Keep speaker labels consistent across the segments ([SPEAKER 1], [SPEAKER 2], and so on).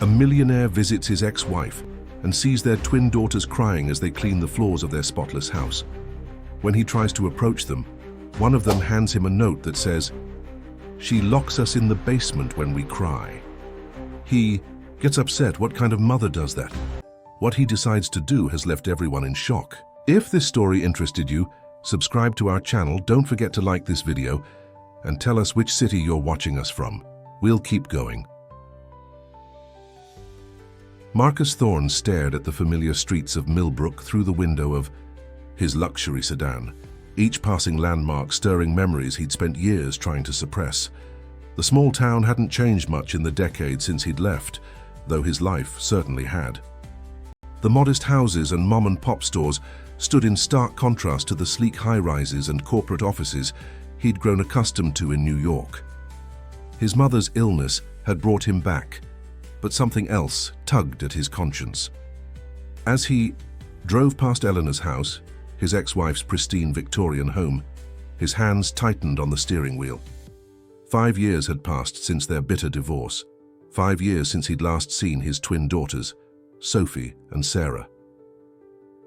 [SPEAKER 1] A millionaire visits his ex-wife and sees their twin daughters crying as they clean the floors of their spotless house. When he tries to approach them, one of them hands him a note that says, "She locks us in the basement when we cry." He gets upset. What kind of mother does that? What he decides to do has left everyone in shock. If this story interested you, subscribe to our channel, don't forget to like this video, and tell us which city you're watching us from. We'll keep going. Marcus Thorne stared at the familiar streets of Millbrook through the window of his luxury sedan, each passing landmark stirring memories he'd spent years trying to suppress. The small town hadn't changed much in the decade since he'd left, though his life certainly had. The modest houses and mom-and-pop stores stood in stark contrast to the sleek high-rises and corporate offices he'd grown accustomed to in New York. His mother's illness had brought him back, but something else tugged at his conscience. As he drove past Eleanor's house, his ex-wife's pristine Victorian home, his hands tightened on the steering wheel. 5 years had passed since their bitter divorce. 5 years since he'd last seen his twin daughters, Sophie and Sarah.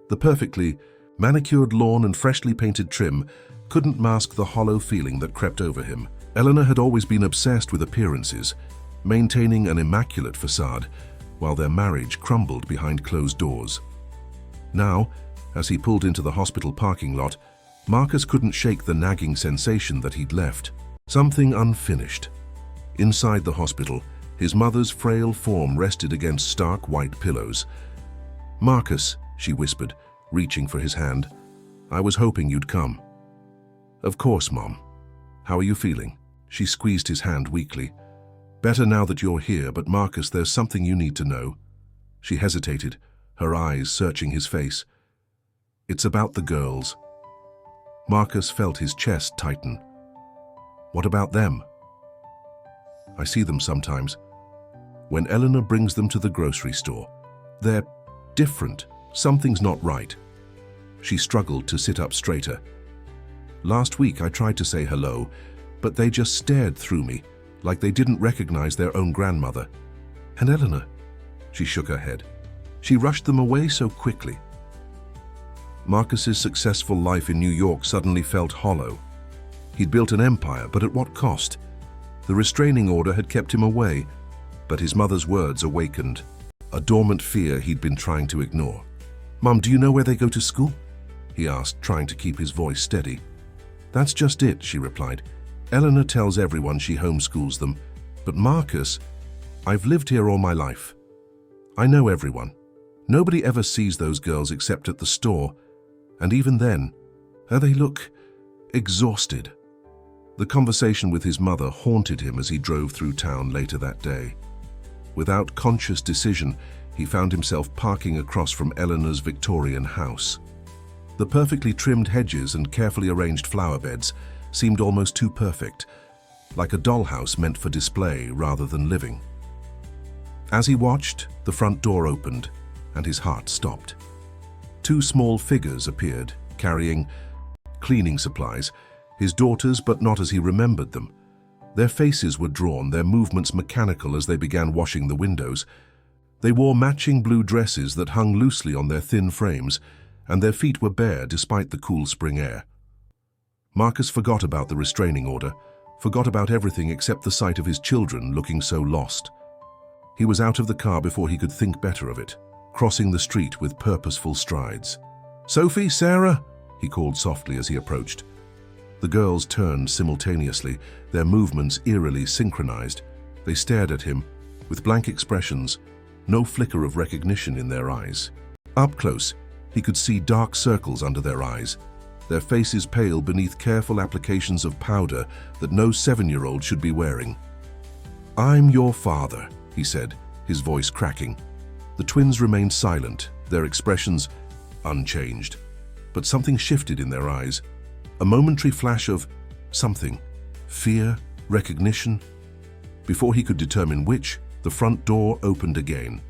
[SPEAKER 1] The perfectly manicured lawn and freshly painted trim couldn't mask the hollow feeling that crept over him. Eleanor had always been obsessed with appearances, maintaining an immaculate facade, while their marriage crumbled behind closed doors. Now, as he pulled into the hospital parking lot, Marcus couldn't shake the nagging sensation that he'd left. Something unfinished. Inside the hospital, his mother's frail form rested against stark white pillows. "Marcus," she whispered, reaching for his hand, "I was hoping you'd come." "Of course, Mom. How are you feeling?" She squeezed his hand weakly. "Better now that you're here, but Marcus, there's something you need to know." She hesitated, her eyes searching his face. "It's about the girls." Marcus felt his chest tighten. "What about them?" "I see them sometimes. When Eleanor brings them to the grocery store. They're different. Something's not right." She struggled to sit up straighter. "Last week I tried to say hello, but they just stared through me, like they didn't recognize their own grandmother. And Eleanor," she shook her head, "she rushed them away so quickly." Marcus's successful life in New York suddenly felt hollow. He'd built an empire, but at what cost? The restraining order had kept him away, but his mother's words awakened a dormant fear he'd been trying to ignore. "Mom, do you know where they go to school?" he asked, trying to keep his voice steady. "That's just it," she replied. "Eleanor tells everyone she homeschools them, but Marcus, I've lived here all my life. I know everyone. Nobody ever sees those girls except at the store, and even then, they look exhausted." The conversation with his mother haunted him as he drove through town later that day. Without conscious decision, he found himself parking across from Eleanor's Victorian house. The perfectly trimmed hedges and carefully arranged flower beds seemed almost too perfect, like a dollhouse meant for display rather than living. As he watched, the front door opened, and his heart stopped. 2 small figures appeared, carrying cleaning supplies, his daughters, but not as he remembered them. Their faces were drawn, their movements mechanical as they began washing the windows. They wore matching blue dresses that hung loosely on their thin frames, and their feet were bare despite the cool spring air. Marcus forgot about the restraining order, forgot about everything except the sight of his children looking so lost. He was out of the car before he could think better of it, crossing the street with purposeful strides. "Sophie, Sarah," he called softly as he approached. The girls turned simultaneously, their movements eerily synchronized. They stared at him, with blank expressions, no flicker of recognition in their eyes. Up close, he could see dark circles under their eyes, their faces pale beneath careful applications of powder that no 7-year-old should be wearing. "I'm your father," he said, his voice cracking. The twins remained silent, their expressions unchanged. But something shifted in their eyes, a momentary flash of something, fear, recognition. Before he could determine which, the front door opened again.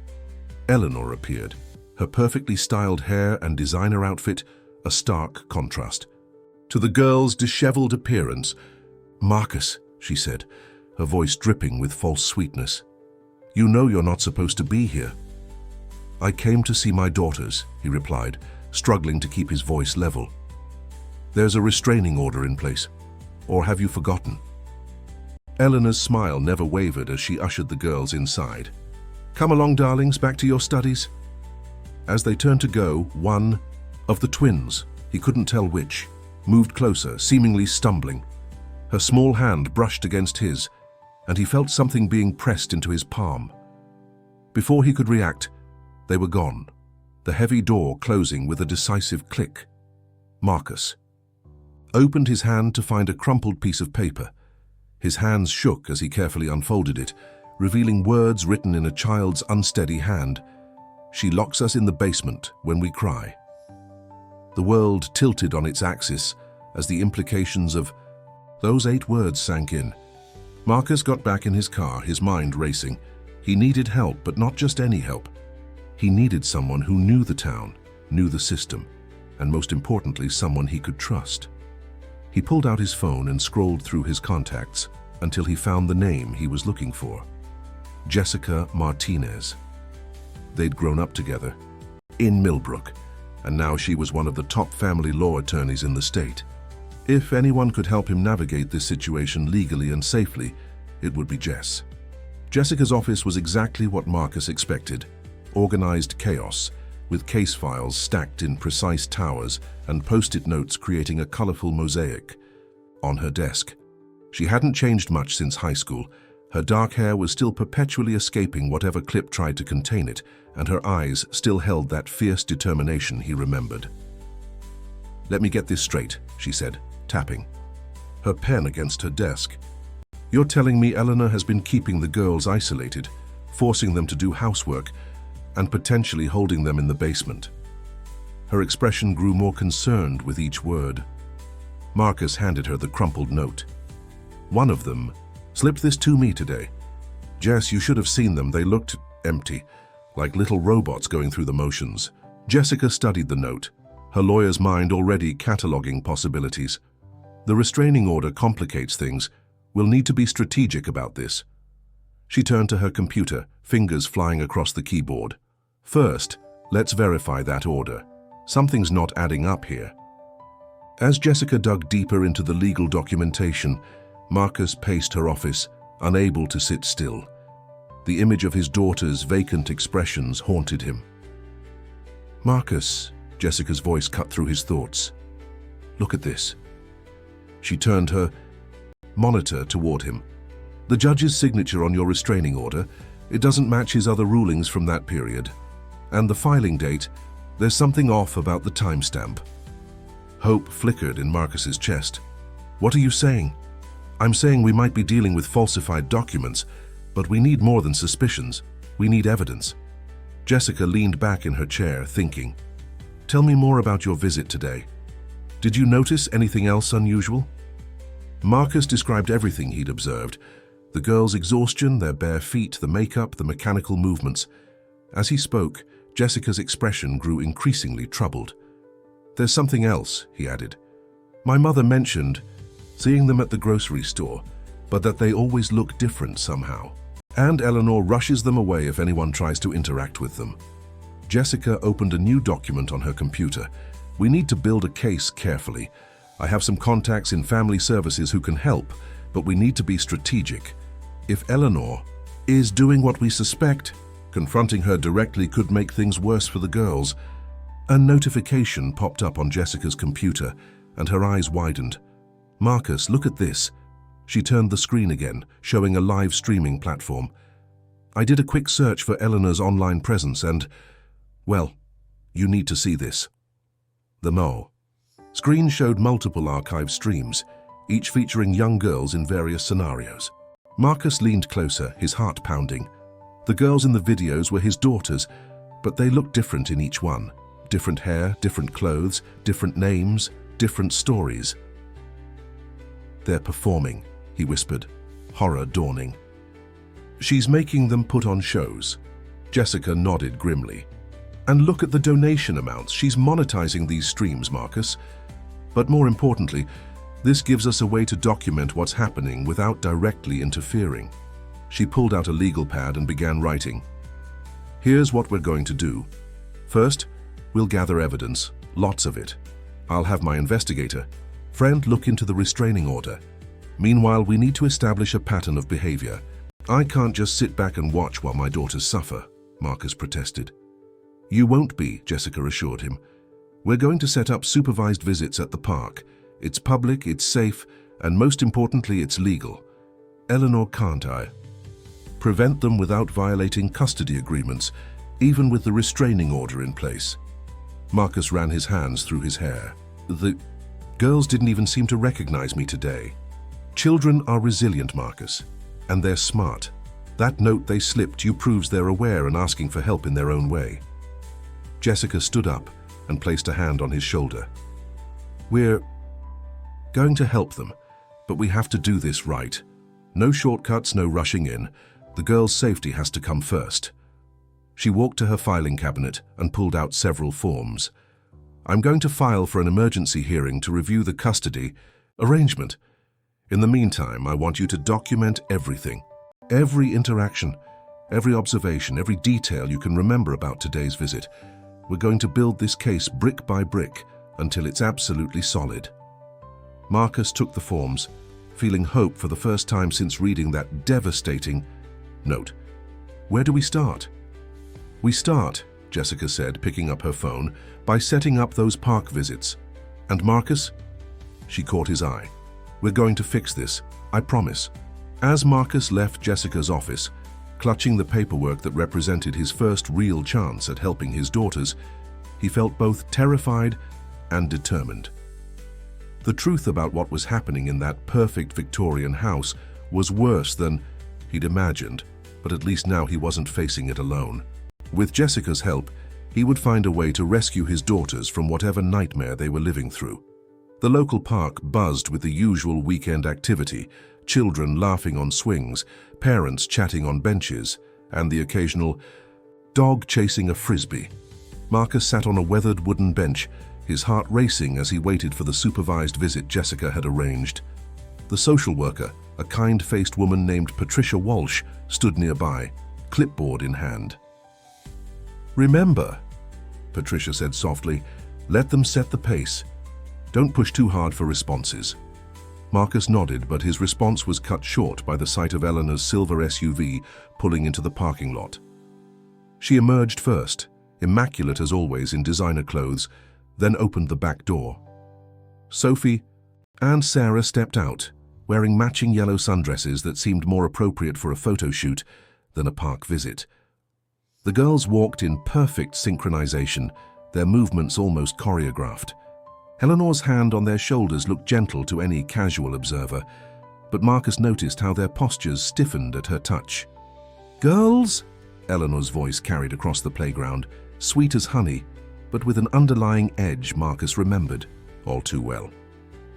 [SPEAKER 1] Eleanor appeared, her perfectly styled hair and designer outfit a stark contrast. To the girl's disheveled appearance, "Marcus," she said, her voice dripping with false sweetness. You know you're not supposed to be here." "I came to see my daughters," he replied, struggling to keep his voice level. "There's a restraining order in place. Or have you forgotten?" Eleanor's smile never wavered as she ushered the girls inside. "Come along, darlings, back to your studies." As they turned to go, one of the twins, he couldn't tell which, moved closer, seemingly stumbling. Her small hand brushed against his, and he felt something being pressed into his palm. Before he could react, they were gone, the heavy door closing with a decisive click. Marcus opened his hand to find a crumpled piece of paper. His hands shook as he carefully unfolded it, revealing words written in a child's unsteady hand. "She locks us in the basement when we cry." The world tilted on its axis as the implications of those 8 words sank in. Marcus got back in his car, his mind racing. He needed help, but not just any help. He needed someone who knew the town, knew the system, and most importantly, someone he could trust. He pulled out his phone and scrolled through his contacts until he found the name he was looking for. Jessica Martinez. They'd grown up together in Millbrook, and now she was one of the top family law attorneys in the state. If anyone could help him navigate this situation legally and safely, it would be Jess. Jessica's office was exactly what Marcus expected: organized chaos, with case files stacked in precise towers and post-it notes creating a colorful mosaic. On her desk, she hadn't changed much since high school. Her dark hair was still perpetually escaping whatever clip tried to contain it, and her eyes still held that fierce determination he remembered. "Let me get this straight," she said, tapping her pen against her desk. "You're telling me Eleanor has been keeping the girls isolated, forcing them to do housework, and potentially holding them in the basement." Her expression grew more concerned with each word. Marcus handed her the crumpled note. "One of them slipped this to me today. Jess, you should have seen them. They looked empty, like little robots going through the motions." Jessica studied the note, her lawyer's mind already cataloging possibilities. "The restraining order complicates things. We'll need to be strategic about this." She turned to her computer, fingers flying across the keyboard. "First, let's verify that order. Something's not adding up here." As Jessica dug deeper into the legal documentation, Marcus paced her office, unable to sit still. The image of his daughter's vacant expressions haunted him. "Marcus," Jessica's voice cut through his thoughts. "Look at this." She turned her monitor toward him. "The judge's signature on your restraining order, it doesn't match his other rulings from that period. And the filing date, there's something off about the timestamp." Hope flickered in Marcus's chest. "What are you saying?" "I'm saying we might be dealing with falsified documents, but we need more than suspicions. We need evidence." Jessica leaned back in her chair, thinking. "Tell me more about your visit today. Did you notice anything else unusual?" Marcus described everything he'd observed: the girls' exhaustion, their bare feet, the makeup, the mechanical movements. As he spoke, Jessica's expression grew increasingly troubled. "There's something else," he added. "My mother mentioned seeing them at the grocery store, but that they always look different somehow. And Eleanor rushes them away if anyone tries to interact with them." Jessica opened a new document on her computer. "We need to build a case carefully. I have some contacts in family services who can help, but we need to be strategic. If Eleanor is doing what we suspect, confronting her directly could make things worse for the girls." A notification popped up on Jessica's computer, and her eyes widened. "Marcus, look at this." She turned the screen again, showing a live streaming platform. "I did a quick search for Eleanor's online presence and, well, you need to see this." The Mo. Screen showed multiple archive streams, each featuring young girls in various scenarios. Marcus leaned closer, his heart pounding. The girls in the videos were his daughters, but they looked different in each one. Different hair, different clothes, different names, different stories. "They're performing," he whispered, horror dawning. "She's making them put on shows." Jessica nodded grimly. "And look at the donation amounts. She's monetizing these streams, Marcus. But more importantly, this gives us a way to document what's happening without directly interfering." She pulled out a legal pad and began writing. Here's what we're going to do. First, we'll gather evidence, lots of it. I'll have my investigator friend look into the restraining order. Meanwhile, we need to establish a pattern of behavior. I can't just sit back and watch while my daughters suffer, Marcus protested. You won't be, Jessica assured him. We're going to set up supervised visits at the park. It's public, it's safe, and most importantly, it's legal. Eleanor, can't I prevent them without violating custody agreements, even with the restraining order in place? Marcus ran his hands through his hair. The girls didn't even seem to recognize me today. Children are resilient, Marcus, and they're smart. That note they slipped you proves they're aware and asking for help in their own way. Jessica stood up and placed a hand on his shoulder. We're going to help them, but we have to do this right. No shortcuts, no rushing in. The girls' safety has to come first. She walked to her filing cabinet and pulled out several forms. I'm going to file for an emergency hearing to review the custody arrangement. In the meantime, I want you to document everything. Every interaction, every observation, every detail you can remember about today's visit. We're going to build this case brick by brick until it's absolutely solid. Marcus took the forms, feeling hope for the first time since reading that devastating note. Where do we start? We start, Jessica said, picking up her phone, by setting up those park visits. And Marcus? She caught his eye. We're going to fix this, I promise. As Marcus left Jessica's office, clutching the paperwork that represented his first real chance at helping his daughters, he felt both terrified and determined. The truth about what was happening in that perfect Victorian house was worse than he'd imagined, but at least now he wasn't facing it alone. With Jessica's help, he would find a way to rescue his daughters from whatever nightmare they were living through. The local park buzzed with the usual weekend activity, children laughing on swings, parents chatting on benches, and the occasional dog chasing a frisbee. Marcus sat on a weathered wooden bench, his heart racing as he waited for the supervised visit Jessica had arranged. The social worker, a kind-faced woman named Patricia Walsh, stood nearby, clipboard in hand. Remember, Patricia said softly, let them set the pace. Don't push too hard for responses. Marcus nodded, but his response was cut short by the sight of Eleanor's silver SUV pulling into the parking lot. She emerged first, immaculate as always in designer clothes, then opened the back door. Sophie and Sarah stepped out, wearing matching yellow sundresses that seemed more appropriate for a photo shoot than a park visit. The girls walked in perfect synchronization, their movements almost choreographed. Eleanor's hand on their shoulders looked gentle to any casual observer, but Marcus noticed how their postures stiffened at her touch. Girls? Eleanor's voice carried across the playground, sweet as honey, but with an underlying edge Marcus remembered all too well.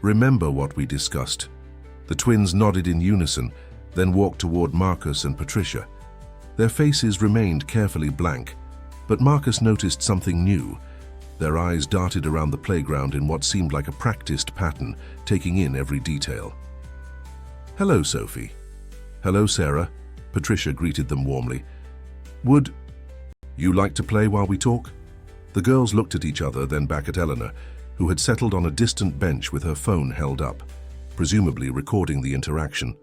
[SPEAKER 1] Remember what we discussed. The twins nodded in unison, then walked toward Marcus and Patricia. Their faces remained carefully blank, but Marcus noticed something new. Their eyes darted around the playground in what seemed like a practiced pattern, taking in every detail. Hello, Sophie. Hello, Sarah. Patricia greeted them warmly. Would you like to play while we talk? The girls looked at each other, then back at Eleanor, who had settled on a distant bench with her phone held up, presumably recording the interaction.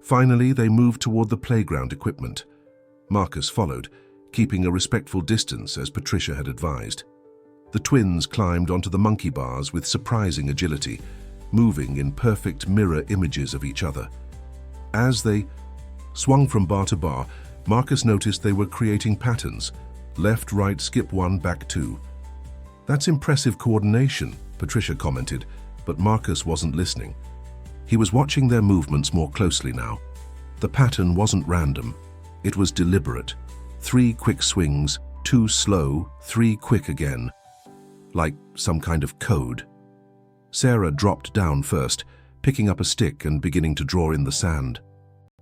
[SPEAKER 1] Finally, they moved toward the playground equipment. Marcus followed, keeping a respectful distance as Patricia had advised. The twins climbed onto the monkey bars with surprising agility, moving in perfect mirror images of each other. As they swung from bar to bar, Marcus noticed they were creating patterns. Left, right, skip one, back two. That's impressive coordination, Patricia commented, but Marcus wasn't listening. He was watching their movements more closely now. The pattern wasn't random. It was deliberate. 3 quick swings, 2 slow, 3 quick again. Like some kind of code. Sarah dropped down first, picking up a stick and beginning to draw in the sand.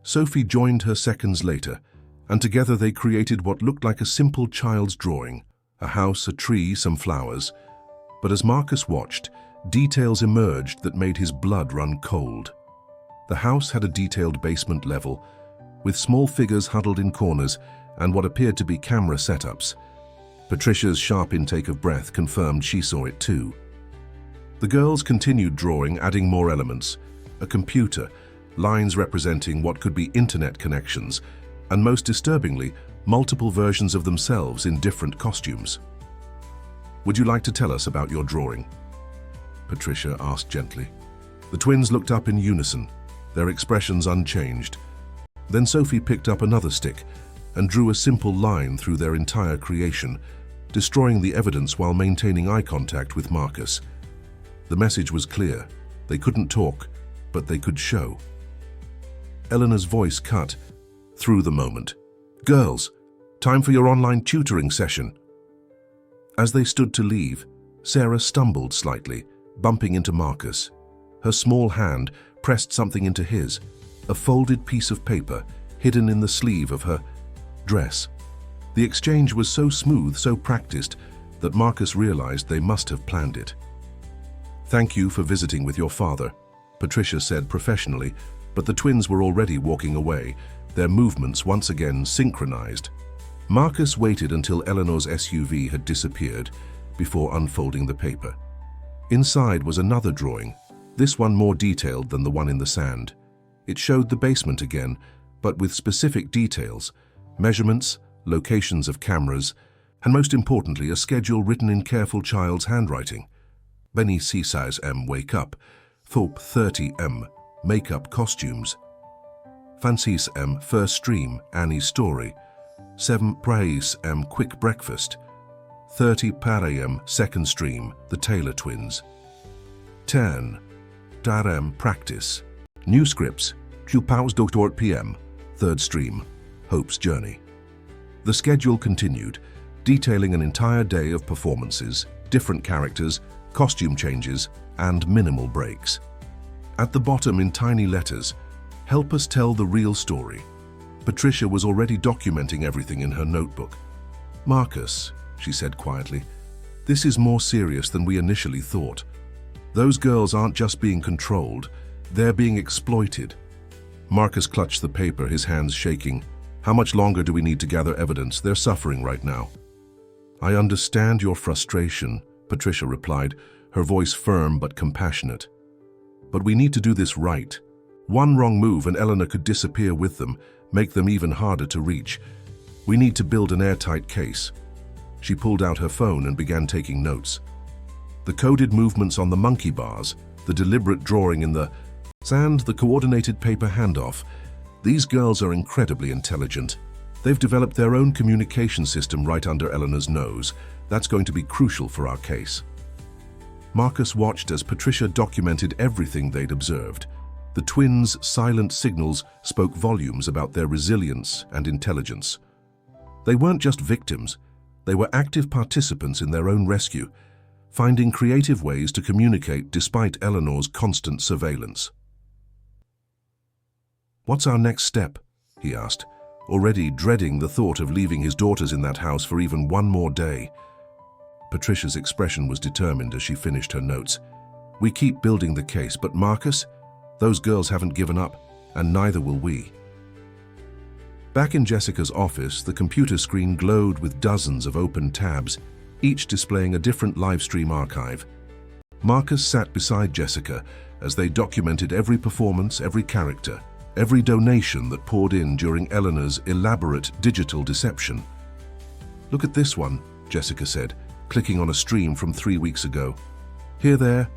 [SPEAKER 1] Sophie joined her seconds later, and together they created what looked like a simple child's drawing, a house, a tree, some flowers. But as Marcus watched, details emerged that made his blood run cold. The house had a detailed basement level, with small figures huddled in corners and what appeared to be camera setups. Patricia's sharp intake of breath confirmed she saw it too. The girls continued drawing, adding more elements: a computer, lines representing what could be internet connections, and most disturbingly, multiple versions of themselves in different costumes. "Would you like to tell us about your drawing?" Patricia asked gently. The twins looked up in unison, their expressions unchanged. Then Sophie picked up another stick and drew a simple line through their entire creation, destroying the evidence while maintaining eye contact with Marcus. The message was clear. They couldn't talk, but they could show. Eleanor's voice cut through the moment. "Girls, time for your online tutoring session." As they stood to leave, Sarah stumbled slightly, bumping into Marcus. Her small hand pressed something into his, a folded piece of paper hidden in the sleeve of her dress. The exchange was so smooth, so practiced, that Marcus realized they must have planned it. "Thank you for visiting with your father," Patricia said professionally, but the twins were already walking away, their movements once again synchronized. Marcus waited until Eleanor's SUV had disappeared before unfolding the paper. Inside was another drawing, this one more detailed than the one in the sand. It showed the basement again, but with specific details: measurements, locations of cameras, and most importantly, a schedule written in careful child's handwriting. Benny Seasize M. Wake Up, Thorpe 30 M. Makeup Costumes, Francis M. First Stream, Annie's Story, 7 Praise M. Quick Breakfast, 30 Parayam Second Stream, The Taylor Twins, 10 Darem Practice, New Scripts, Chupaus Dr. PM, Third Stream, Hope's Journey. The schedule continued, detailing an entire day of performances, different characters, costume changes, and minimal breaks. At the bottom in tiny letters, "Help us tell the real story." Patricia was already documenting everything in her notebook. "Marcus," she said quietly, "this is more serious than we initially thought. Those girls aren't just being controlled, they're being exploited." Marcus clutched the paper, his hands shaking. "How much longer do we need to gather evidence? They're suffering right now." "I understand your frustration," Patricia replied, her voice firm but compassionate. "But we need to do this right. One wrong move and Eleanor could disappear with them, make them even harder to reach. We need to build an airtight case." She pulled out her phone and began taking notes. The coded movements on the monkey bars, the deliberate drawing in the sand, the coordinated paper handoff. These girls are incredibly intelligent. They've developed their own communication system right under Eleanor's nose. That's going to be crucial for our case. Marcus watched as Patricia documented everything they'd observed. The twins' silent signals spoke volumes about their resilience and intelligence. They weren't just victims, they were active participants in their own rescue, finding creative ways to communicate despite Eleanor's constant surveillance. "What's our next step?" he asked, already dreading the thought of leaving his daughters in that house for even one more day. Patricia's expression was determined as she finished her notes. "We keep building the case, but Marcus, those girls haven't given up, and neither will we." Back in Jessica's office, the computer screen glowed with dozens of open tabs, each displaying a different livestream archive. Marcus sat beside Jessica as they documented every performance, every character, every donation that poured in during Eleanor's elaborate digital deception. "Look at this one," Jessica said, clicking on a stream from 3 weeks ago. "Here they're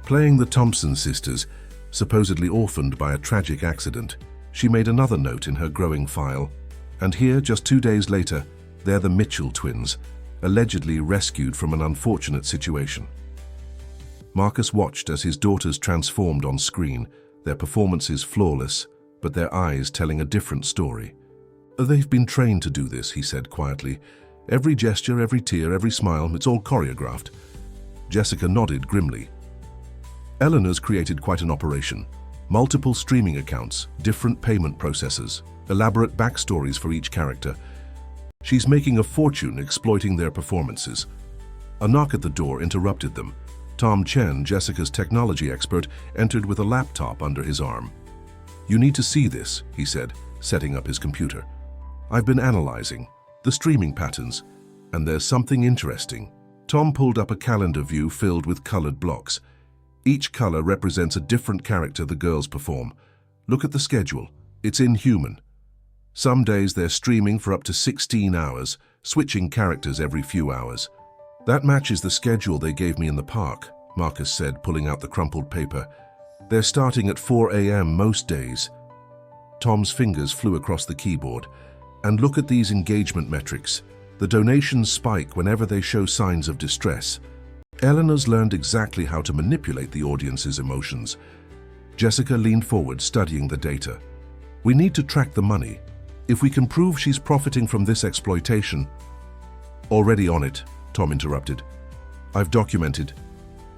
[SPEAKER 1] playing the Thompson sisters, supposedly orphaned by a tragic accident." She made another note in her growing file. "And here, just 2 days later, they're the Mitchell twins, allegedly rescued from an unfortunate situation." Marcus watched as his daughters transformed on screen, their performances flawless, but their eyes telling a different story. "They've been trained to do this," he said quietly. "Every gesture, every tear, every smile, it's all choreographed." Jessica nodded grimly. "Eleanor's created quite an operation. Multiple streaming accounts, different payment processors, elaborate backstories for each character. She's making a fortune exploiting their performances." A knock at the door interrupted them. Tom Chen, Jessica's technology expert, entered with a laptop under his arm. "You need to see this," he said, setting up his computer. "I've been analyzing the streaming patterns, and there's something interesting." Tom pulled up a calendar view filled with colored blocks. Each color represents a different character the girls perform. "Look at the schedule. It's inhuman. Some days they're streaming for up to 16 hours, switching characters every few hours." "That matches the schedule they gave me in the park," Marcus said, pulling out the crumpled paper. "They're starting at 4 a.m. most days." Tom's fingers flew across the keyboard. "And look at these engagement metrics. The donations spike whenever they show signs of distress." Eleanor's learned exactly how to manipulate the audience's emotions. Jessica leaned forward, studying the data. "We need to track the money. If we can prove she's profiting from this exploitation—" "Already on it," Tom interrupted. "I've documented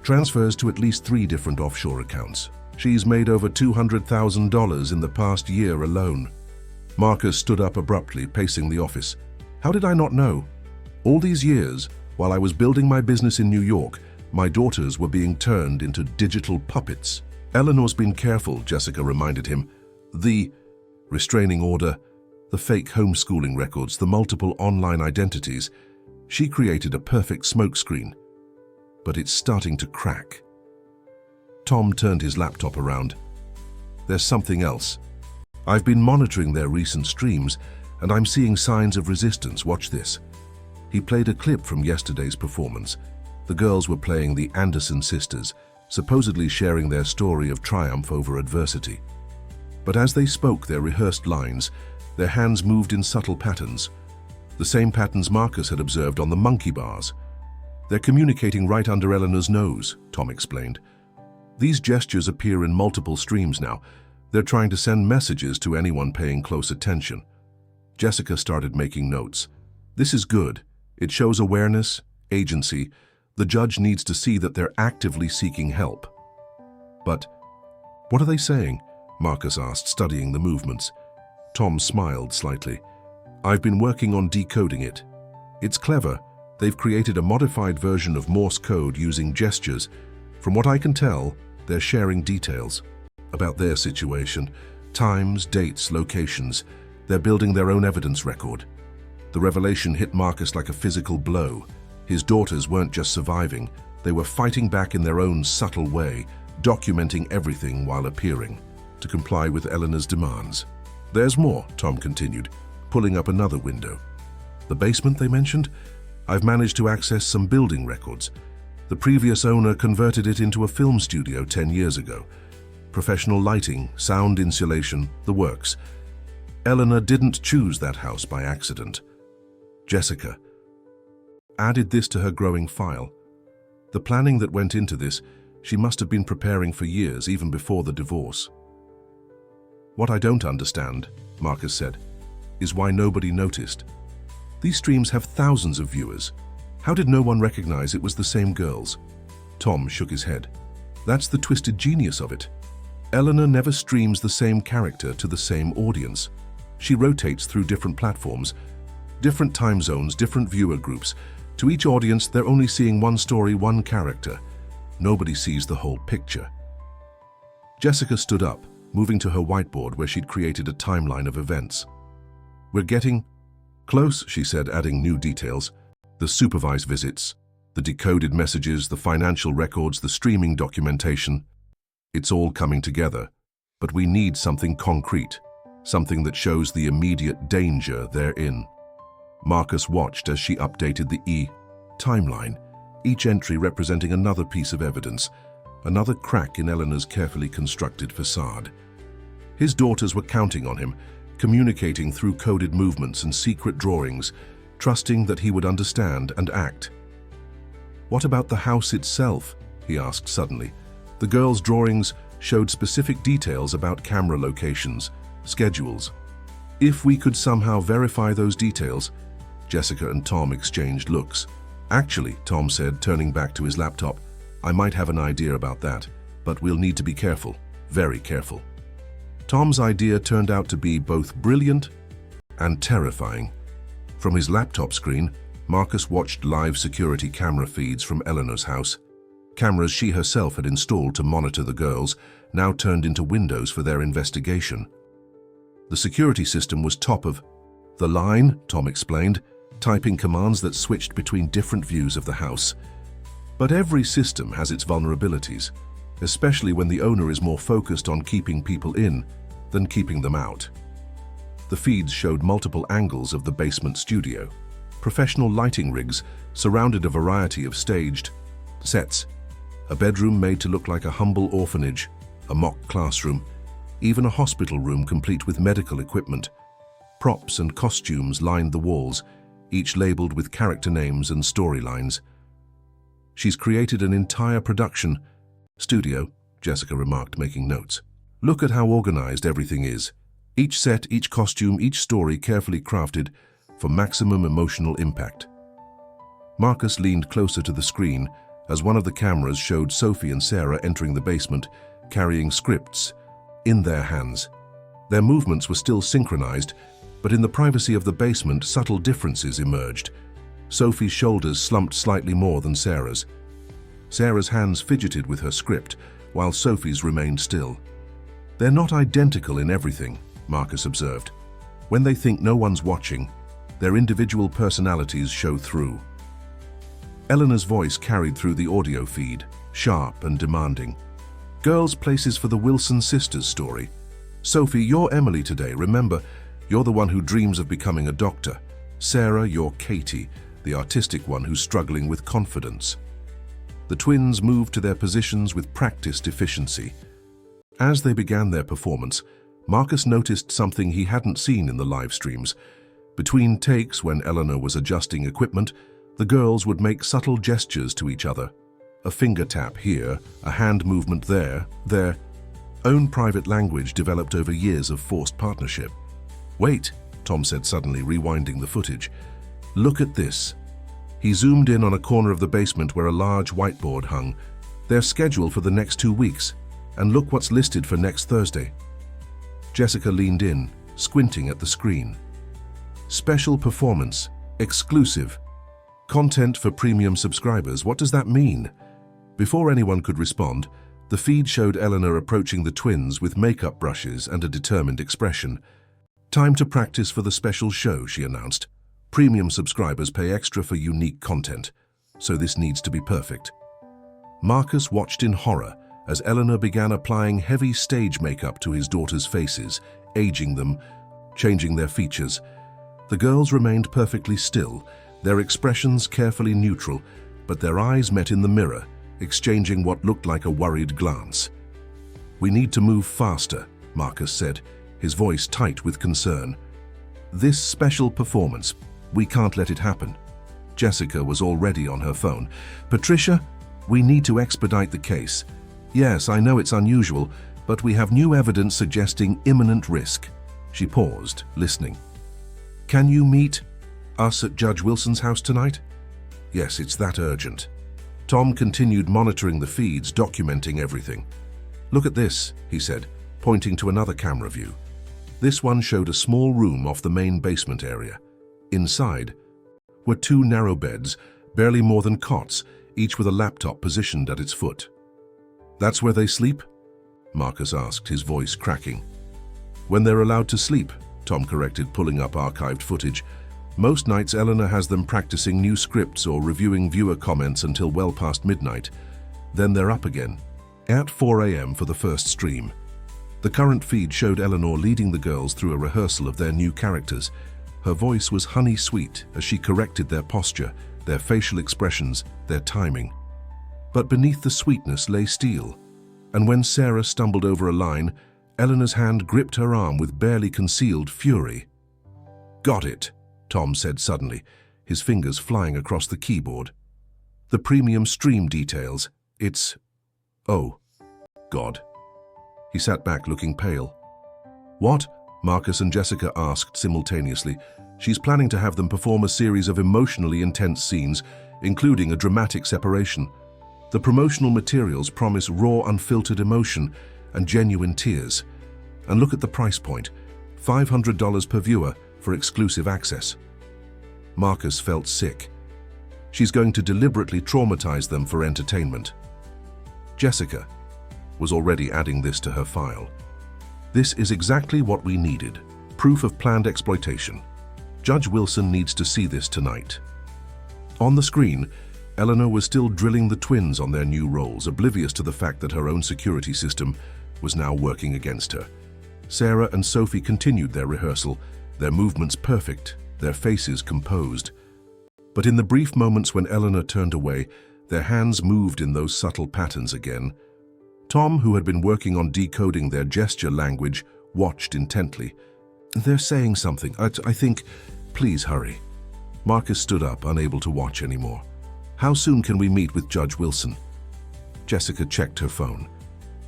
[SPEAKER 1] transfers to at least 3 different offshore accounts. She's made over $200,000 in the past year alone." Marcus stood up abruptly, pacing the office. "How did I not know? All these years, while I was building my business in New York, my daughters were being turned into digital puppets." "Eleanor's been careful," Jessica reminded him. "The restraining order, the fake homeschooling records, the multiple online identities. She created a perfect smokescreen. But it's starting to crack." Tom turned his laptop around. "There's something else. I've been monitoring their recent streams, and I'm seeing signs of resistance. Watch this." He played a clip from yesterday's performance. The girls were playing the Anderson sisters, supposedly sharing their story of triumph over adversity. But as they spoke their rehearsed lines, their hands moved in subtle patterns, the same patterns Marcus had observed on the monkey bars. "They're communicating right under Eleanor's nose," Tom explained. "These gestures appear in multiple streams now. They're trying to send messages to anyone paying close attention." Jessica started making notes. "This is good. It shows awareness, agency. The judge needs to see that they're actively seeking help." "But what are they saying?" Marcus asked, studying the movements. Tom smiled slightly. "I've been working on decoding it. It's clever. They've created a modified version of Morse code using gestures. From what I can tell, they're sharing details about their situation, times, dates, locations. They're building their own evidence record." The revelation hit Marcus like a physical blow. His daughters weren't just surviving, they were fighting back in their own subtle way, documenting everything while appearing to comply with Eleanor's demands. "There's more," Tom continued, pulling up another window. "The basement they mentioned? I've managed to access some building records. The previous owner converted it into a film studio 10 years ago. Professional lighting, sound insulation, the works. Eleanor didn't choose that house by accident. Jessica added this to her growing file. The planning that went into this, she must have been preparing for years, even before the divorce." "What I don't understand," Marcus said, "is why nobody noticed. These streams have thousands of viewers. How did no one recognize it was the same girls?" Tom shook his head. "That's the twisted genius of it. Eleanor never streams the same character to the same audience. She rotates through different platforms, different time zones, different viewer groups. To each audience, they're only seeing one story, one character. Nobody sees the whole picture." Jessica stood up, moving to her whiteboard where she'd created a timeline of events. "We're getting close," she said, adding new details. "The supervised visits, the decoded messages, the financial records, the streaming documentation. It's all coming together. But we need something concrete, something that shows the immediate danger they're in." Marcus watched as she updated the timeline, each entry representing another piece of evidence, another crack in Eleanor's carefully constructed facade. His daughters were counting on him, communicating through coded movements and secret drawings, trusting that he would understand and act. "What about the house itself?" he asked suddenly. The girls' drawings showed specific details about camera locations, schedules. "If we could somehow verify those details..." Jessica and Tom exchanged looks. "Actually," Tom said, turning back to his laptop, "I might have an idea about that, but we'll need to be careful, very careful." Tom's idea turned out to be both brilliant and terrifying. From his laptop screen, Marcus watched live security camera feeds from Eleanor's house. Cameras she herself had installed to monitor the girls, now turned into windows for their investigation. The security system was top of the line, Tom explained, typing commands that switched between different views of the house. But every system has its vulnerabilities, especially when the owner is more focused on keeping people in than keeping them out. The feeds showed multiple angles of the basement studio. Professional lighting rigs surrounded a variety of staged sets. A bedroom made to look like a humble orphanage, a mock classroom, even a hospital room complete with medical equipment. Props and costumes lined the walls, each labeled with character names and storylines. "She's created an entire production studio," Jessica remarked, making notes. "Look at how organized everything is. Each set, each costume, each story carefully crafted for maximum emotional impact." Marcus leaned closer to the screen as one of the cameras showed Sophie and Sarah entering the basement, carrying scripts in their hands. Their movements were still synchronized, but in the privacy of the basement, subtle differences emerged. Sophie's shoulders slumped slightly more than Sarah's. Sarah's hands fidgeted with her script, while Sophie's remained still. "They're not identical in everything," Marcus observed. "When they think no one's watching, their individual personalities show through." Eleanor's voice carried through the audio feed, sharp and demanding. "Girls, places for the Wilson sisters story. Sophie, you're Emily today. Remember, you're the one who dreams of becoming a doctor. Sarah, you're Katie, the artistic one who's struggling with confidence." The twins moved to their positions with practiced efficiency. As they began their performance, Marcus noticed something he hadn't seen in the live streams. Between takes, when Eleanor was adjusting equipment, the girls would make subtle gestures to each other. A finger tap here, a hand movement there, their own private language developed over years of forced partnership. "Wait," Tom said suddenly, rewinding the footage. "Look at this." He zoomed in on a corner of the basement where a large whiteboard hung. "Their schedule for the next 2 weeks, and look what's listed for next Thursday." Jessica leaned in, squinting at the screen. "Special performance, exclusive, content for premium subscribers. What does that mean?" Before anyone could respond, the feed showed Eleanor approaching the twins with makeup brushes and a determined expression. "Time to practice for the special show," she announced. "Premium subscribers pay extra for unique content, so this needs to be perfect." Marcus watched in horror as Eleanor began applying heavy stage makeup to his daughters' faces, aging them, changing their features. The girls remained perfectly still, their expressions carefully neutral, but their eyes met in the mirror, exchanging what looked like a worried glance. "We need to move faster," Marcus said, his voice tight with concern. "This special performance, we can't let it happen." Jessica was already on her phone. "Patricia, we need to expedite the case. Yes, I know it's unusual, but we have new evidence suggesting imminent risk." She paused, listening. "Can you meet us at Judge Wilson's house tonight?" "Yes, it's that urgent." Tom continued monitoring the feeds, documenting everything. "Look at this," he said, pointing to another camera view. This one showed a small room off the main basement area. Inside were 2 narrow beds, barely more than cots, each with a laptop positioned at its foot. "That's where they sleep?" Marcus asked, his voice cracking. "When they're allowed to sleep," Tom corrected, pulling up archived footage. "Most nights Eleanor has them practicing new scripts or reviewing viewer comments until well past midnight. Then they're up again, at 4 a.m. for the first stream." The current feed showed Eleanor leading the girls through a rehearsal of their new characters. Her voice was honey-sweet as she corrected their posture, their facial expressions, their timing. But beneath the sweetness lay steel, and when Sarah stumbled over a line, Eleanor's hand gripped her arm with barely concealed fury. "Got it," Tom said suddenly, his fingers flying across the keyboard. "The premium stream details. It's... oh, God." He sat back looking pale. "What?" Marcus and Jessica asked simultaneously. "She's planning to have them perform a series of emotionally intense scenes, including a dramatic separation. The promotional materials promise raw, unfiltered emotion and genuine tears. And look at the price point, $500 per viewer for exclusive access." Marcus felt sick. She's going to deliberately traumatize them for entertainment. Jessica was already adding this to her file. "This is exactly what we needed." proof of planned exploitation. Judge Wilson needs to see this tonight. On the screen, Eleanor was still drilling the twins on their new roles, oblivious to the fact that her own security system was now working against her. Sarah and Sophie continued their rehearsal, their movements perfect, their faces composed. But in the brief moments when Eleanor turned away, their hands moved in those subtle patterns again. Tom, who had been working on decoding their gesture language, watched intently. "They're saying something. I think... Please hurry." Marcus stood up, unable to watch anymore. "How soon can we meet with Judge Wilson?" Jessica checked her phone.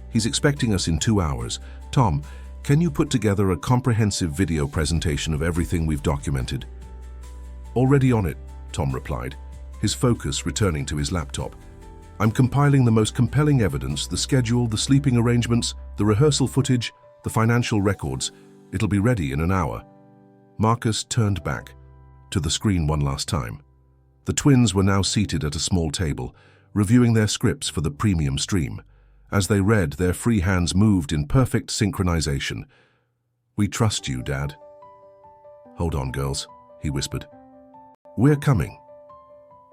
[SPEAKER 1] "He's expecting us in 2 hours. Tom, can you put together a comprehensive video presentation of everything we've documented?" "Already on it," Tom replied, his focus returning to his laptop. "I'm compiling the most compelling evidence, the schedule, the sleeping arrangements, the rehearsal footage, the financial records. It'll be ready in an hour." Marcus turned back to the screen one last time. The twins were now seated at a small table, reviewing their scripts for the premium stream. As they read, their free hands moved in perfect synchronization. "We trust you, Dad." "Hold on, girls," he whispered. "We're coming."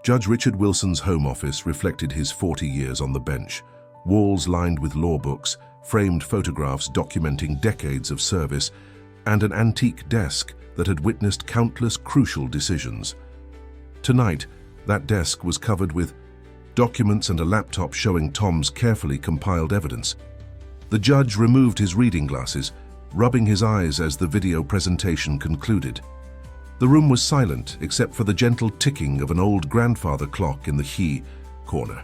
[SPEAKER 1] Judge Richard Wilson's home office reflected his 40 years on the bench, walls lined with law books, framed photographs documenting decades of service, and an antique desk that had witnessed countless crucial decisions. Tonight, that desk was covered with documents and a laptop showing Tom's carefully compiled evidence. The judge removed his reading glasses, rubbing his eyes as the video presentation concluded. The room was silent except for the gentle ticking of an old grandfather clock in the he corner.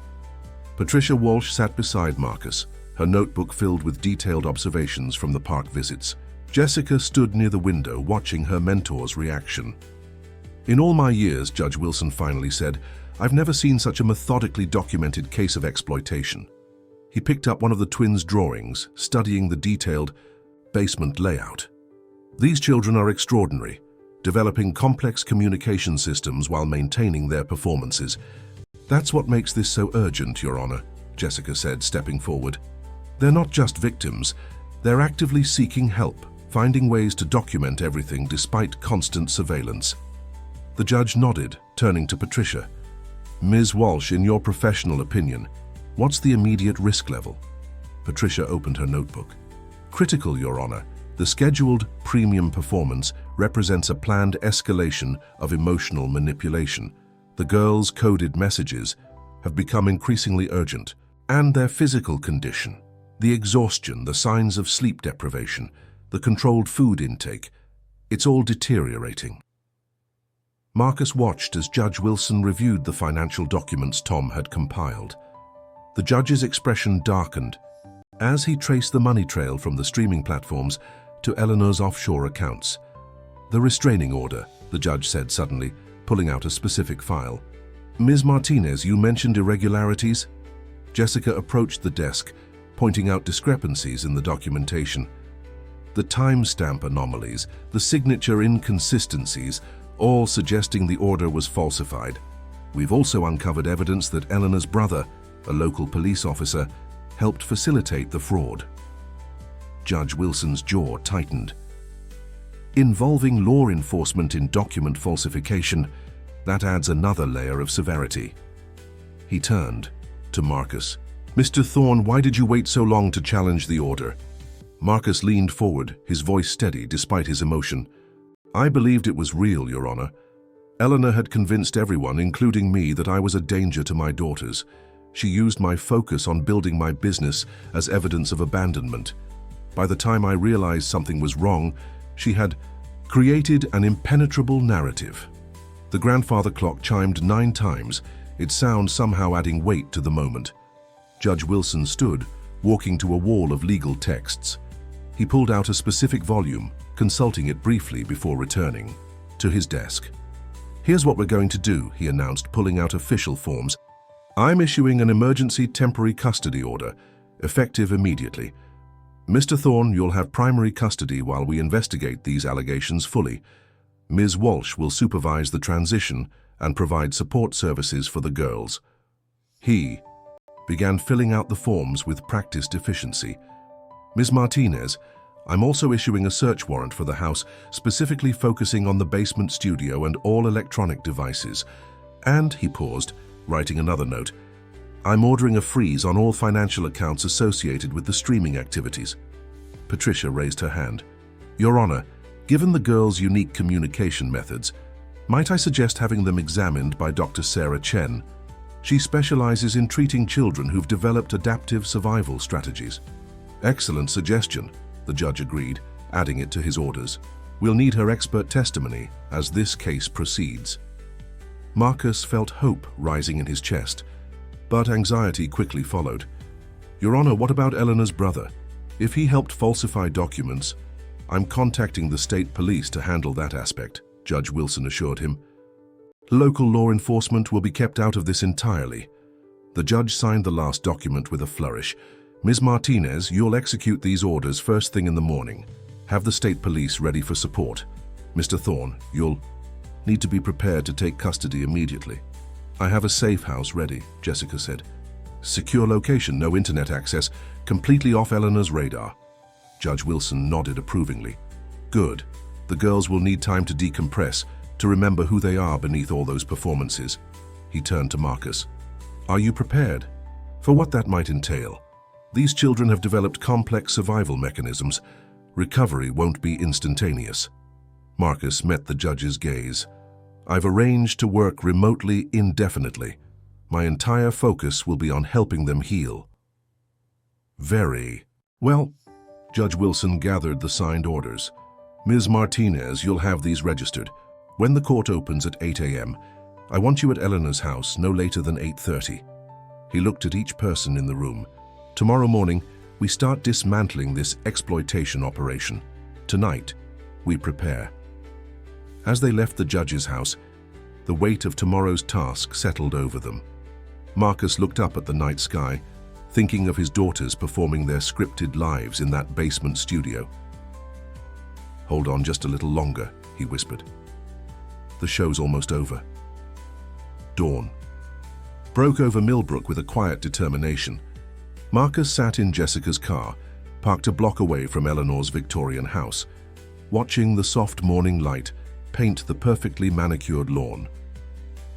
[SPEAKER 1] Patricia Walsh sat beside Marcus, her notebook filled with detailed observations from the park visits. Jessica stood near the window, watching her mentor's reaction. "In all my years," Judge Wilson finally said, "I've never seen such a methodically documented case of exploitation." He picked up one of the twins' drawings, studying the detailed basement layout. "These children are extraordinary, developing complex communication systems while maintaining their performances. That's what makes this so urgent, Your Honor," Jessica said, stepping forward. "They're not just victims, they're actively seeking help, finding ways to document everything despite constant surveillance." The judge nodded, turning to Patricia. "Ms. Walsh, in your professional opinion, what's the immediate risk level?" Patricia opened her notebook. "Critical, Your Honor. The scheduled premium performance represents a planned escalation of emotional manipulation. The girls' coded messages have become increasingly urgent, and their physical condition, the exhaustion, the signs of sleep deprivation, the controlled food intake, it's all deteriorating." Marcus watched as Judge Wilson reviewed the financial documents Tom had compiled. The judge's expression darkened as he traced the money trail from the streaming platforms to Eleanor's offshore accounts. "The restraining order," the judge said suddenly, pulling out a specific file. "Ms. Martinez, you mentioned irregularities?" Jessica approached the desk, pointing out discrepancies in the documentation. The timestamp anomalies, the signature inconsistencies, all suggesting the order was falsified. "We've also uncovered evidence that Eleanor's brother, a local police officer, helped facilitate the fraud." Judge Wilson's jaw tightened. Involving law enforcement in document falsification, that adds another layer of severity. He turned to Marcus. "Mr. Thorne, why did you wait so long to challenge the order?" Marcus leaned forward, his voice steady despite his emotion. "I believed it was real, Your Honor. Eleanor had convinced everyone, including me, that I was a danger to my daughters. She used my focus on building my business as evidence of abandonment. By the time I realized something was wrong, she had created an impenetrable narrative." The grandfather clock chimed 9 times, its sound somehow adding weight to the moment. Judge Wilson stood, walking to a wall of legal texts. He pulled out a specific volume, consulting it briefly before returning to his desk. "Here's what we're going to do," he announced, pulling out official forms. "I'm issuing an emergency temporary custody order, effective immediately. Mr. Thorne, you'll have primary custody while we investigate these allegations fully. Ms. Walsh will supervise the transition and provide support services for the girls." He began filling out the forms with practiced efficiency. "Ms. Martinez, I'm also issuing a search warrant for the house, specifically focusing on the basement studio and all electronic devices. And, he paused, writing another note, I'm ordering a freeze on all financial accounts associated with the streaming activities. Patricia raised her hand. Your Honor, given the girls' unique communication methods, might I suggest having them examined by Dr. Sarah Chen? She specializes in treating children who've developed adaptive survival strategies. Excellent suggestion, the judge agreed, adding it to his orders. We'll need her expert testimony as this case proceeds. Marcus felt hope rising in his chest, but anxiety quickly followed. Your Honor, what about Eleanor's brother? If he helped falsify documents, I'm contacting the state police to handle that aspect, Judge Wilson assured him. Local law enforcement will be kept out of this entirely. The judge signed the last document with a flourish. Ms. Martinez, you'll execute these orders first thing in the morning. Have the state police ready for support. Mr. Thorne, you'll need to be prepared to take custody immediately. I have a safe house ready, Jessica said. Secure location, no internet access, completely off Eleanor's radar. Judge Wilson nodded approvingly. Good. The girls will need time to decompress, to remember who they are beneath all those performances. He turned to Marcus. Are you prepared for what that might entail? These children have developed complex survival mechanisms. Recovery won't be instantaneous. Marcus met the judge's gaze. I've arranged to work remotely indefinitely. My entire focus will be on helping them heal. Very well. Judge Wilson gathered the signed orders. Ms. Martinez, you'll have these registered. When the court opens at 8 a.m., I want you at Eleanor's house no later than 8:30. He looked at each person in the room. Tomorrow morning, we start dismantling this exploitation operation. Tonight, we prepare. As they left the judge's house, the weight of tomorrow's task settled over them. Marcus looked up at the night sky, thinking of his daughters performing their scripted lives in that basement studio. Hold on just a little longer, he whispered. The show's almost over. Dawn broke over Millbrook with a quiet determination. Marcus sat in Jessica's car, parked a block away from Eleanor's Victorian house, watching the soft morning light paint the perfectly manicured lawn.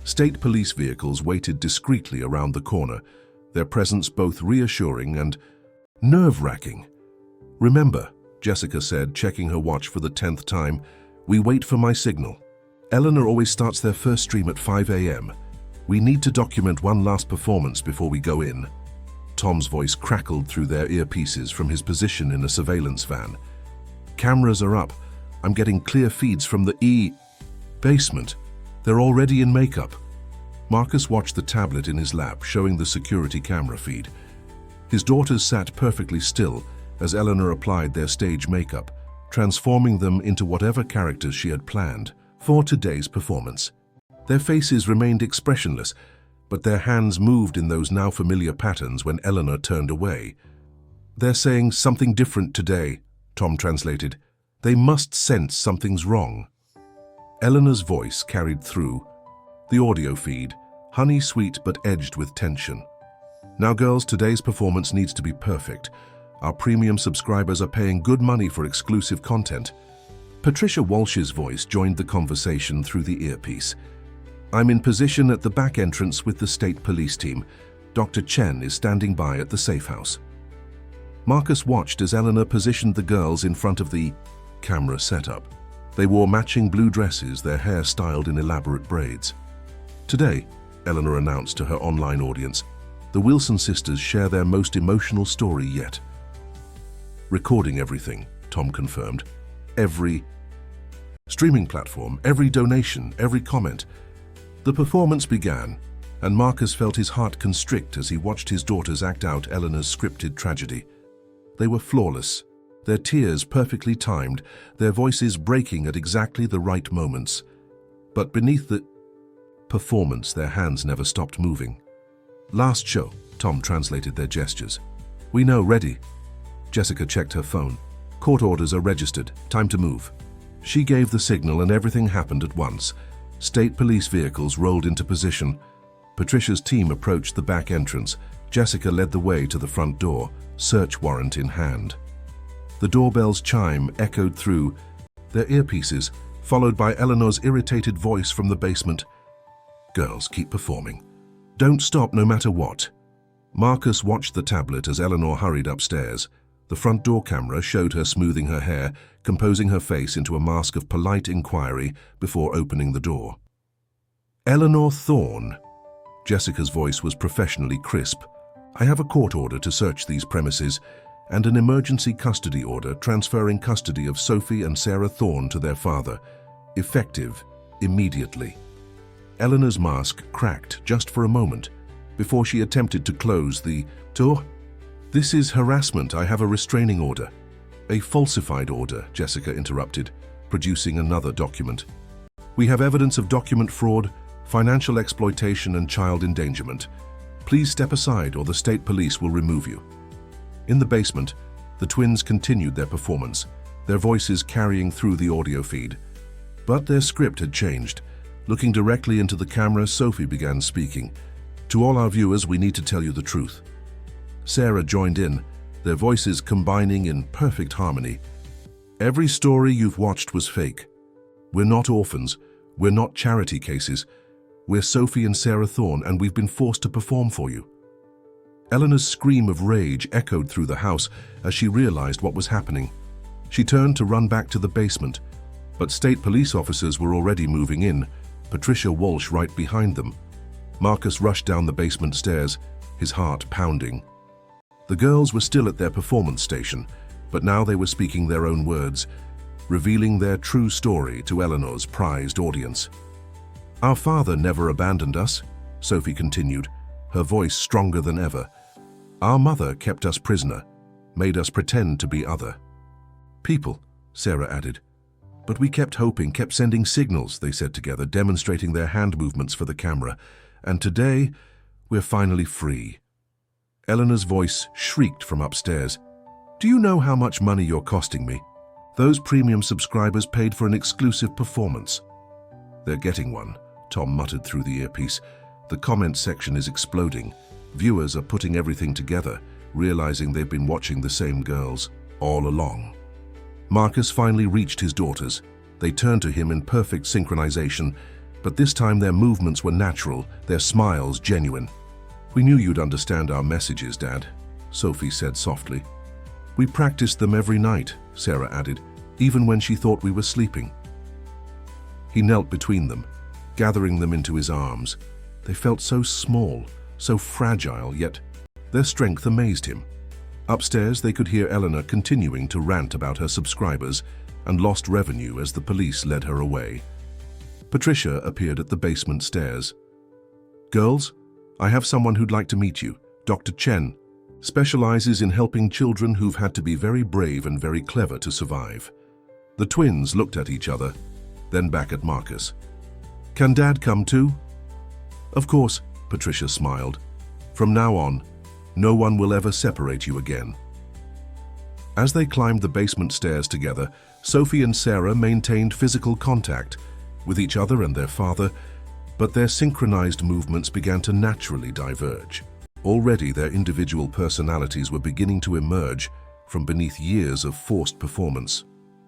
[SPEAKER 1] State police vehicles waited discreetly around the corner, their presence both reassuring and nerve-wracking. Remember, Jessica said, checking her watch for the 10th time, we wait for my signal. Eleanor always starts their first stream at 5 a.m. We need to document one last performance before we go in. Tom's voice crackled through their earpieces from his position in a surveillance van. Cameras are up. I'm getting clear feeds from the basement. They're already in makeup. Marcus watched the tablet in his lap, showing the security camera feed. His daughters sat perfectly still as Eleanor applied their stage makeup, transforming them into whatever characters she had planned for today's performance. Their faces remained expressionless, but their hands moved in those now familiar patterns when Eleanor turned away. They're saying something different today, Tom translated. They must sense something's wrong. Eleanor's voice carried through. The audio feed, honey-sweet but edged with tension. Now girls, today's performance needs to be perfect. Our premium subscribers are paying good money for exclusive content. Patricia Walsh's voice joined the conversation through the earpiece. I'm in position at the back entrance with the state police team. Dr. Chen is standing by at the safe house. Marcus watched as Eleanor positioned the girls in front of the camera setup. They wore matching blue dresses, their hair styled in elaborate braids. Today, Eleanor announced to her online audience, the Wilson sisters share their most emotional story yet. Recording everything, Tom confirmed. Every streaming platform, every donation, every comment. The performance began, and Marcus felt his heart constrict as he watched his daughters act out Eleanor's scripted tragedy. They were flawless, their tears perfectly timed, their voices breaking at exactly the right moments. But beneath the performance, their hands never stopped moving. Last show, Tom translated their gestures. We know, ready. Jessica checked her phone. Court orders are registered, time to move. She gave the signal and everything happened at once. State police vehicles rolled into position. Patricia's team approached the back entrance. Jessica led the way to the front door, search warrant in hand. The doorbell's chime echoed through their earpieces, followed by Eleanor's irritated voice from the basement. "Girls, keep performing. Don't stop no matter what." Marcus watched the tablet as Eleanor hurried upstairs. The front door camera showed her smoothing her hair, composing her face into a mask of polite inquiry before opening the door. "Eleanor Thorne." Jessica's voice was professionally crisp. "I have a court order to search these premises and an emergency custody order transferring custody of Sophie and Sarah Thorne to their father, effective immediately." Eleanor's mask cracked just for a moment before she attempted to close the door. "This is harassment. I have a restraining order." "A falsified order," Jessica interrupted, producing another document. "We have evidence of document fraud, financial exploitation, and child endangerment. Please step aside or the state police will remove you." In the basement, the twins continued their performance, their voices carrying through the audio feed. But their script had changed. Looking directly into the camera, Sophie began speaking. "To all our viewers, we need to tell you the truth." Sarah joined in, their voices combining in perfect harmony. "Every story you've watched was fake. We're not orphans. We're not charity cases. We're Sophie and Sarah Thorne, and we've been forced to perform for you." Eleanor's scream of rage echoed through the house as she realized what was happening. She turned to run back to the basement, but state police officers were already moving in, Patricia Walsh right behind them. Marcus rushed down the basement stairs, his heart pounding. The girls were still at their performance station, but now they were speaking their own words, revealing their true story to Eleanor's prized audience. "Our father never abandoned us," Sophie continued, her voice stronger than ever. "Our mother kept us prisoner, made us pretend to be other people," Sarah added. "But we kept hoping, kept sending signals," they said together, demonstrating their hand movements for the camera. "And today, we're finally free." Eleanor's voice shrieked from upstairs. "Do you know how much money you're costing me? Those premium subscribers paid for an exclusive performance." "They're getting one," Tom muttered through the earpiece. "The comment section is exploding. Viewers are putting everything together, realizing they've been watching the same girls all along." Marcus finally reached his daughters. They turned to him in perfect synchronization, but this time their movements were natural, their smiles genuine. "We knew you'd understand our messages, Dad," Sophie said softly. "We practiced them every night," Sarah added, "even when she thought we were sleeping." He knelt between them, gathering them into his arms. They felt so small, so fragile, yet their strength amazed him. Upstairs, they could hear Eleanor continuing to rant about her subscribers and lost revenue as the police led her away. Patricia appeared at the basement stairs. "Girls, I have someone who'd like to meet you. Dr. Chen specializes in helping children who've had to be very brave and very clever to survive." The twins looked at each other, then back at Marcus. "Can Dad come too?" "Of course," Patricia smiled. "From now on, no one will ever separate you again." As they climbed the basement stairs together, Sophie and Sarah maintained physical contact with each other and their father, but their synchronized movements began to naturally diverge. Already their individual personalities were beginning to emerge from beneath years of forced performance.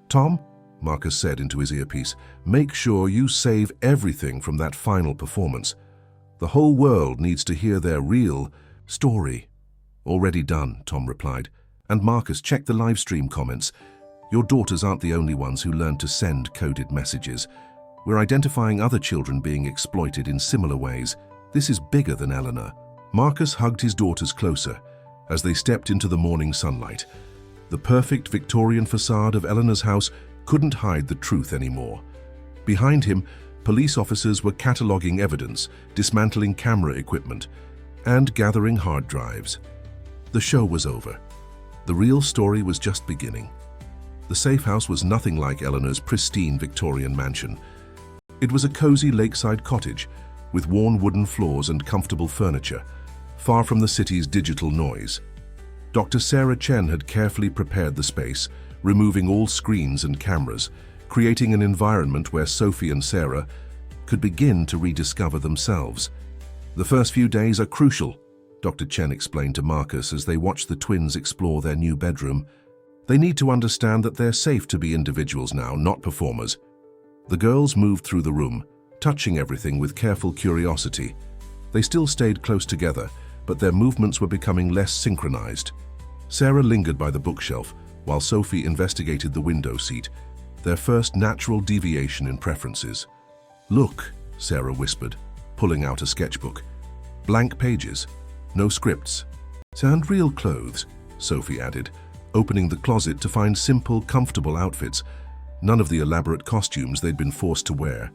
[SPEAKER 1] "Tom," Marcus said into his earpiece, "make sure you save everything from that final performance. The whole world needs to hear their real story." "Already done," Tom replied. "And Marcus, check the live stream comments. Your daughters aren't the only ones who learned to send coded messages. We're identifying other children being exploited in similar ways. This is bigger than Eleanor." Marcus hugged his daughters closer as they stepped into the morning sunlight. The perfect Victorian facade of Eleanor's house couldn't hide the truth anymore. Behind him, police officers were cataloging evidence, dismantling camera equipment, and gathering hard drives. The show was over. The real story was just beginning. The safe house was nothing like Eleanor's pristine Victorian mansion. It was a cozy lakeside cottage with worn wooden floors and comfortable furniture, far from the city's digital noise. Dr. Sarah Chen had carefully prepared the space, removing all screens and cameras, creating an environment where Sophie and Sarah could begin to rediscover themselves. "The first few days are crucial," Dr. Chen explained to Marcus as they watched the twins explore their new bedroom. They need to understand that they're safe to be individuals now, not performers. The girls moved through the room, touching everything with careful curiosity. They still stayed close together, but their movements were becoming less synchronized. Sarah lingered by the bookshelf, while Sophie investigated the window seat, their first natural deviation in preferences. "Look," Sarah whispered, pulling out a sketchbook. "Blank pages, no scripts." "And real clothes," Sophie added, opening the closet to find simple, comfortable outfits, none of the elaborate costumes they'd been forced to wear.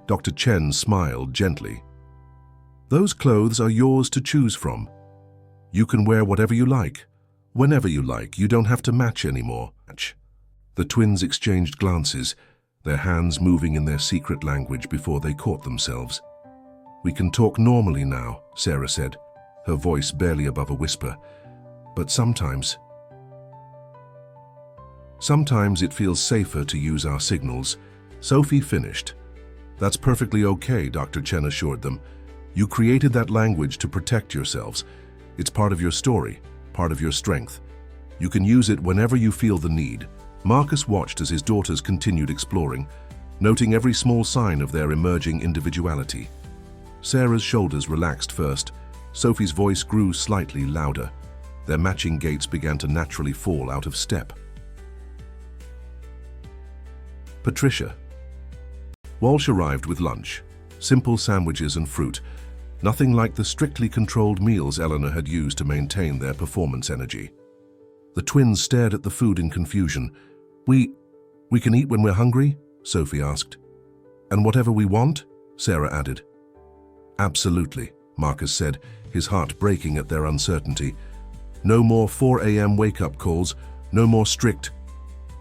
[SPEAKER 1] Dr. Chen smiled gently. "Those clothes are yours to choose from. You can wear whatever you like, whenever you like. You don't have to match anymore." The twins exchanged glances, their hands moving in their secret language before they caught themselves. "We can talk normally now," Sarah said, her voice barely above a whisper. "But sometimes it feels safer to use our signals." Sophie finished. "That's perfectly okay," Dr. Chen assured them. "You created that language to protect yourselves. It's part of your story, part of your strength. You can use it whenever you feel the need." Marcus watched as his daughters continued exploring, noting every small sign of their emerging individuality. Sarah's shoulders relaxed first. Sophie's voice grew slightly louder. Their matching gaits began to naturally fall out of step. Patricia. Walsh arrived with lunch, simple sandwiches and fruit, nothing like the strictly controlled meals Eleanor had used to maintain their performance energy. The twins stared at the food in confusion. We can eat when we're hungry?" Sophie asked. "And whatever we want?" Sarah added. "Absolutely," Marcus said, his heart breaking at their uncertainty. "No more 4 a.m. wake-up calls, no more strict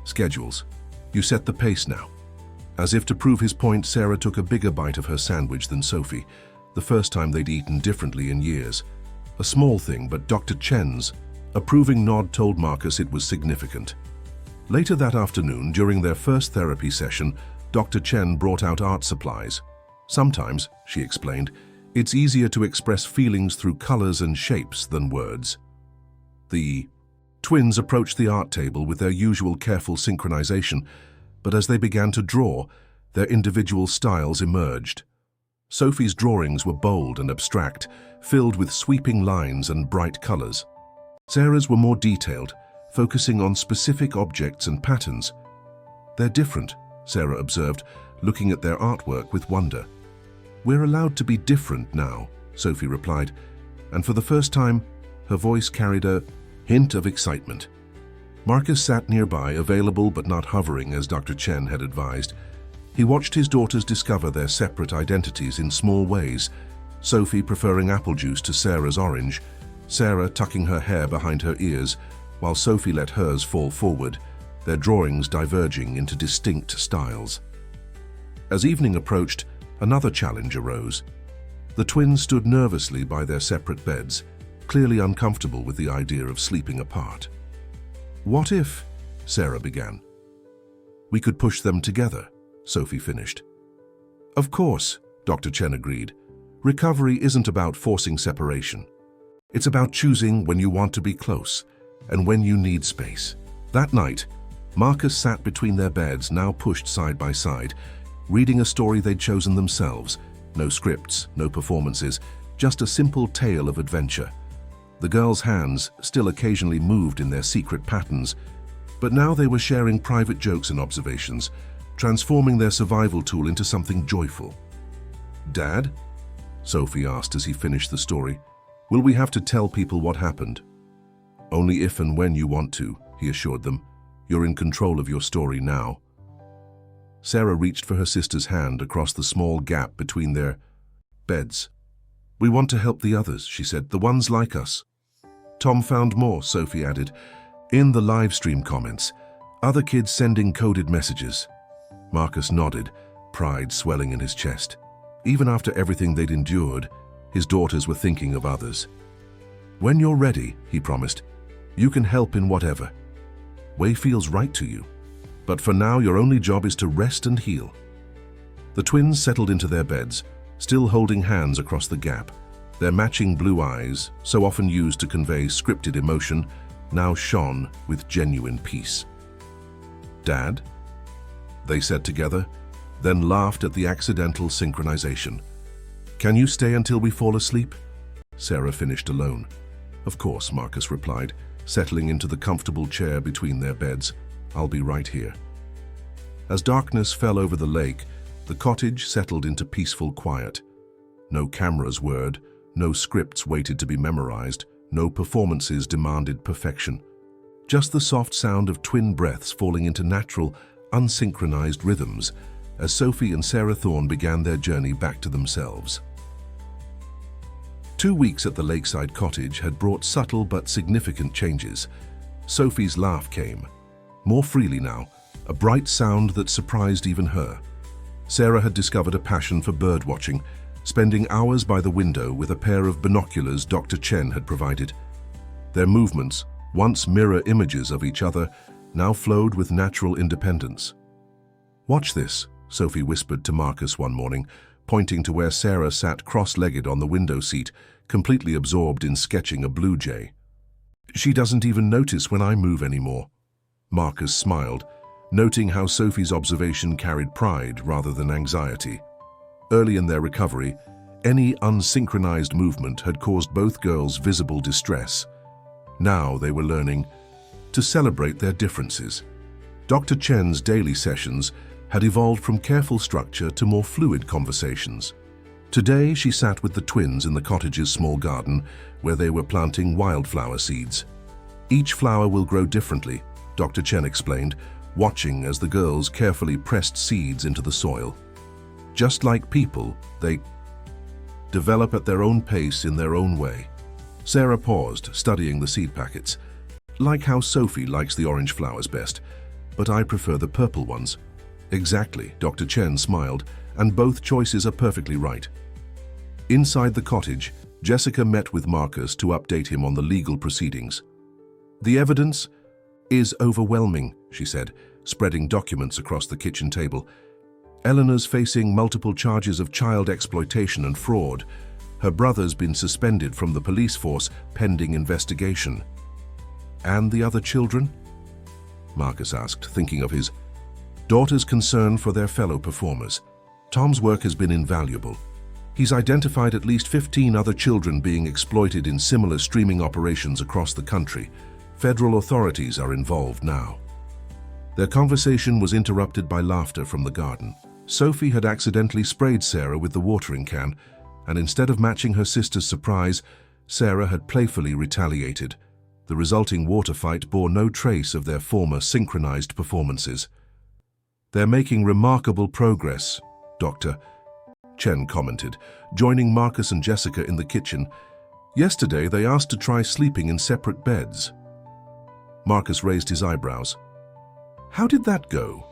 [SPEAKER 1] schedules. You set the pace now." As if to prove his point, Sarah took a bigger bite of her sandwich than Sophie, the first time they'd eaten differently in years. A small thing, but Dr. Chen's approving nod told Marcus it was significant. Later that afternoon, during their first therapy session, Dr. Chen brought out art supplies. "Sometimes," she explained, "it's easier to express feelings through colors and shapes than words." The twins approached the art table with their usual careful synchronization, but as they began to draw, their individual styles emerged. Sophie's drawings were bold and abstract, filled with sweeping lines and bright colors. Sarah's were more detailed, focusing on specific objects and patterns. "They're different," Sarah observed, looking at their artwork with wonder. "We're allowed to be different now," Sophie replied, and for the first time, her voice carried a hint of excitement. Marcus sat nearby, available but not hovering as Dr. Chen had advised. He watched his daughters discover their separate identities in small ways, Sophie preferring apple juice to Sarah's orange, Sarah tucking her hair behind her ears, while Sophie let hers fall forward, their drawings diverging into distinct styles. As evening approached, another challenge arose. The twins stood nervously by their separate beds, clearly uncomfortable with the idea of sleeping apart. "What if," Sarah began. "We could push them together," Sophie finished. "Of course," Dr. Chen agreed. "Recovery isn't about forcing separation. It's about choosing when you want to be close and when you need space." That night, Marcus sat between their beds, now pushed side by side, reading a story they'd chosen themselves. No scripts, no performances, just a simple tale of adventure. The girls' hands still occasionally moved in their secret patterns, but now they were sharing private jokes and observations, transforming their survival tool into something joyful. "Dad?" Sophie asked as he finished the story. "Will we have to tell people what happened?" "Only if and when you want to," he assured them. "You're in control of your story now." Sarah reached for her sister's hand across the small gap between their beds. "We want to help the others," she said, "the ones like us." "Tom found more," Sophie added. "In the live stream comments, other kids sending coded messages." Marcus nodded, pride swelling in his chest. Even after everything they'd endured, his daughters were thinking of others. "When you're ready," he promised, "you can help in whatever way feels right to you. But for now, your only job is to rest and heal." The twins settled into their beds, still holding hands across the gap, their matching blue eyes, so often used to convey scripted emotion, now shone with genuine peace. "Dad?" they said together, then laughed at the accidental synchronization. "Can you stay until we fall asleep?" Sarah finished alone. "Of course," Marcus replied, settling into the comfortable chair between their beds. "I'll be right here." As darkness fell over the lake, the cottage settled into peaceful quiet. No cameras whirred, no scripts waited to be memorized, no performances demanded perfection. Just the soft sound of twin breaths falling into natural, unsynchronized rhythms as Sophie and Sarah Thorne began their journey back to themselves. 2 weeks at the lakeside cottage had brought subtle but significant changes. Sophie's laugh came, more freely now, a bright sound that surprised even her. Sarah had discovered a passion for birdwatching, spending hours by the window with a pair of binoculars Dr. Chen had provided. Their movements, once mirror images of each other, now flowed with natural independence. "Watch this," Sophie whispered to Marcus one morning, pointing to where Sarah sat cross-legged on the window seat, completely absorbed in sketching a blue jay. "She doesn't even notice when I move anymore." Marcus smiled, noting how Sophie's observation carried pride rather than anxiety. Early in their recovery, any unsynchronized movement had caused both girls visible distress. Now they were learning to celebrate their differences. Dr. Chen's daily sessions had evolved from careful structure to more fluid conversations. Today, she sat with the twins in the cottage's small garden where they were planting wildflower seeds. "Each flower will grow differently," Dr. Chen explained, watching as the girls carefully pressed seeds into the soil. "Just like people, they develop at their own pace in their own way." Sarah paused, studying the seed packets. "Like how Sophie likes the orange flowers best, but I prefer the purple ones." "Exactly," Dr. Chen smiled, "and both choices are perfectly right." Inside the cottage, Jessica met with Marcus to update him on the legal proceedings. "The evidence is overwhelming," she said, spreading documents across the kitchen table. "Eleanor's facing multiple charges of child exploitation and fraud. Her brother's been suspended from the police force pending investigation." "And the other children?" Marcus asked, thinking of his daughter's concern for their fellow performers. "Tom's work has been invaluable. He's identified at least 15 other children being exploited in similar streaming operations across the country. Federal authorities are involved now." Their conversation was interrupted by laughter from the garden. Sophie had accidentally sprayed Sarah with the watering can, and instead of matching her sister's surprise, Sarah had playfully retaliated. The resulting water fight bore no trace of their former synchronized performances. "They're making remarkable progress," Dr. Chen commented, joining Marcus and Jessica in the kitchen. "Yesterday, they asked to try sleeping in separate beds." Marcus raised his eyebrows. "How did that go?"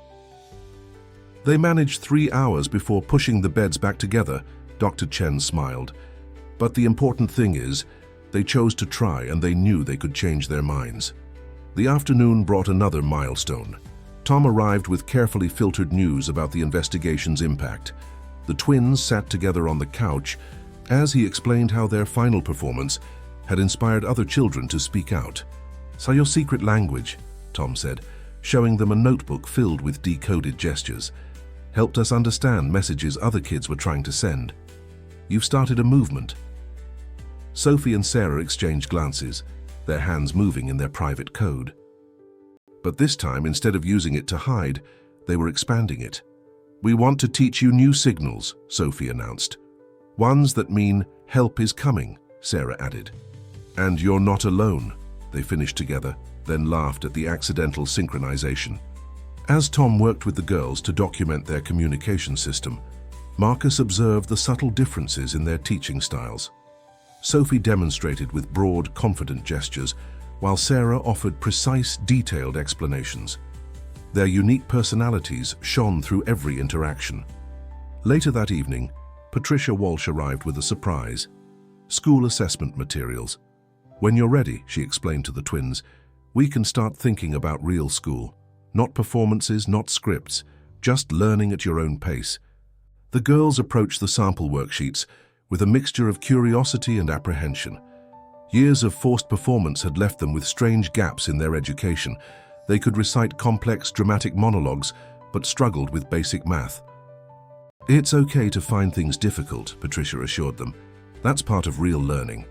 [SPEAKER 1] "They managed 3 hours before pushing the beds back together," Dr. Chen smiled. "But the important thing is, they chose to try and they knew they could change their minds." The afternoon brought another milestone. Tom arrived with carefully filtered news about the investigation's impact. The twins sat together on the couch as he explained how their final performance had inspired other children to speak out. "So your secret language," Tom said, showing them a notebook filled with decoded gestures, "helped us understand messages other kids were trying to send. You've started a movement." Sophie and Sarah exchanged glances, their hands moving in their private code. But this time, instead of using it to hide, they were expanding it. "We want to teach you new signals," Sophie announced. "Ones that mean help is coming," Sarah added. "And you're not alone," they finished together, then laughed at the accidental synchronization. As Tom worked with the girls to document their communication system, Marcus observed the subtle differences in their teaching styles. Sophie demonstrated with broad, confident gestures, while Sarah offered precise, detailed explanations. Their unique personalities shone through every interaction. Later that evening, Patricia Walsh arrived with a surprise: school assessment materials. "When you're ready," she explained to the twins, "we can start thinking about real school. Not performances, not scripts, just learning at your own pace." The girls approached the sample worksheets with a mixture of curiosity and apprehension. Years of forced performance had left them with strange gaps in their education. They could recite complex, dramatic monologues, but struggled with basic math. "It's okay to find things difficult," Patricia assured them. "That's part of real learning."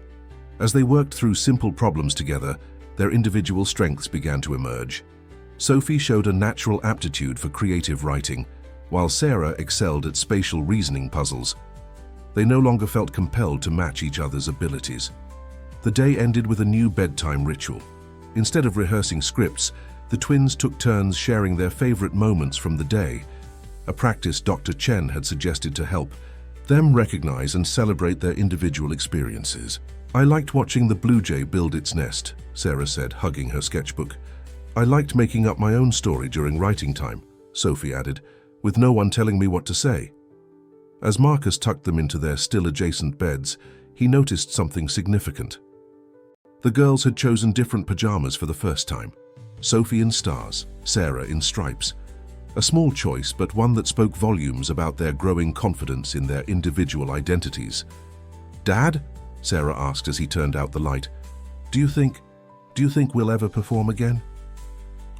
[SPEAKER 1] As they worked through simple problems together, their individual strengths began to emerge. Sophie showed a natural aptitude for creative writing, while Sarah excelled at spatial reasoning puzzles. They no longer felt compelled to match each other's abilities. The day ended with a new bedtime ritual. Instead of rehearsing scripts, the twins took turns sharing their favorite moments from the day, a practice Dr. Chen had suggested to help them recognize and celebrate their individual experiences. "I liked watching the blue jay build its nest," Sarah said, hugging her sketchbook. "I liked making up my own story during writing time," Sophie added, "with no one telling me what to say." As Marcus tucked them into their still adjacent beds, he noticed something significant. The girls had chosen different pajamas for the first time. Sophie in stars, Sarah in stripes. A small choice, but one that spoke volumes about their growing confidence in their individual identities. "Dad?" Sarah asked as he turned out the light. Do you think we'll ever perform again?"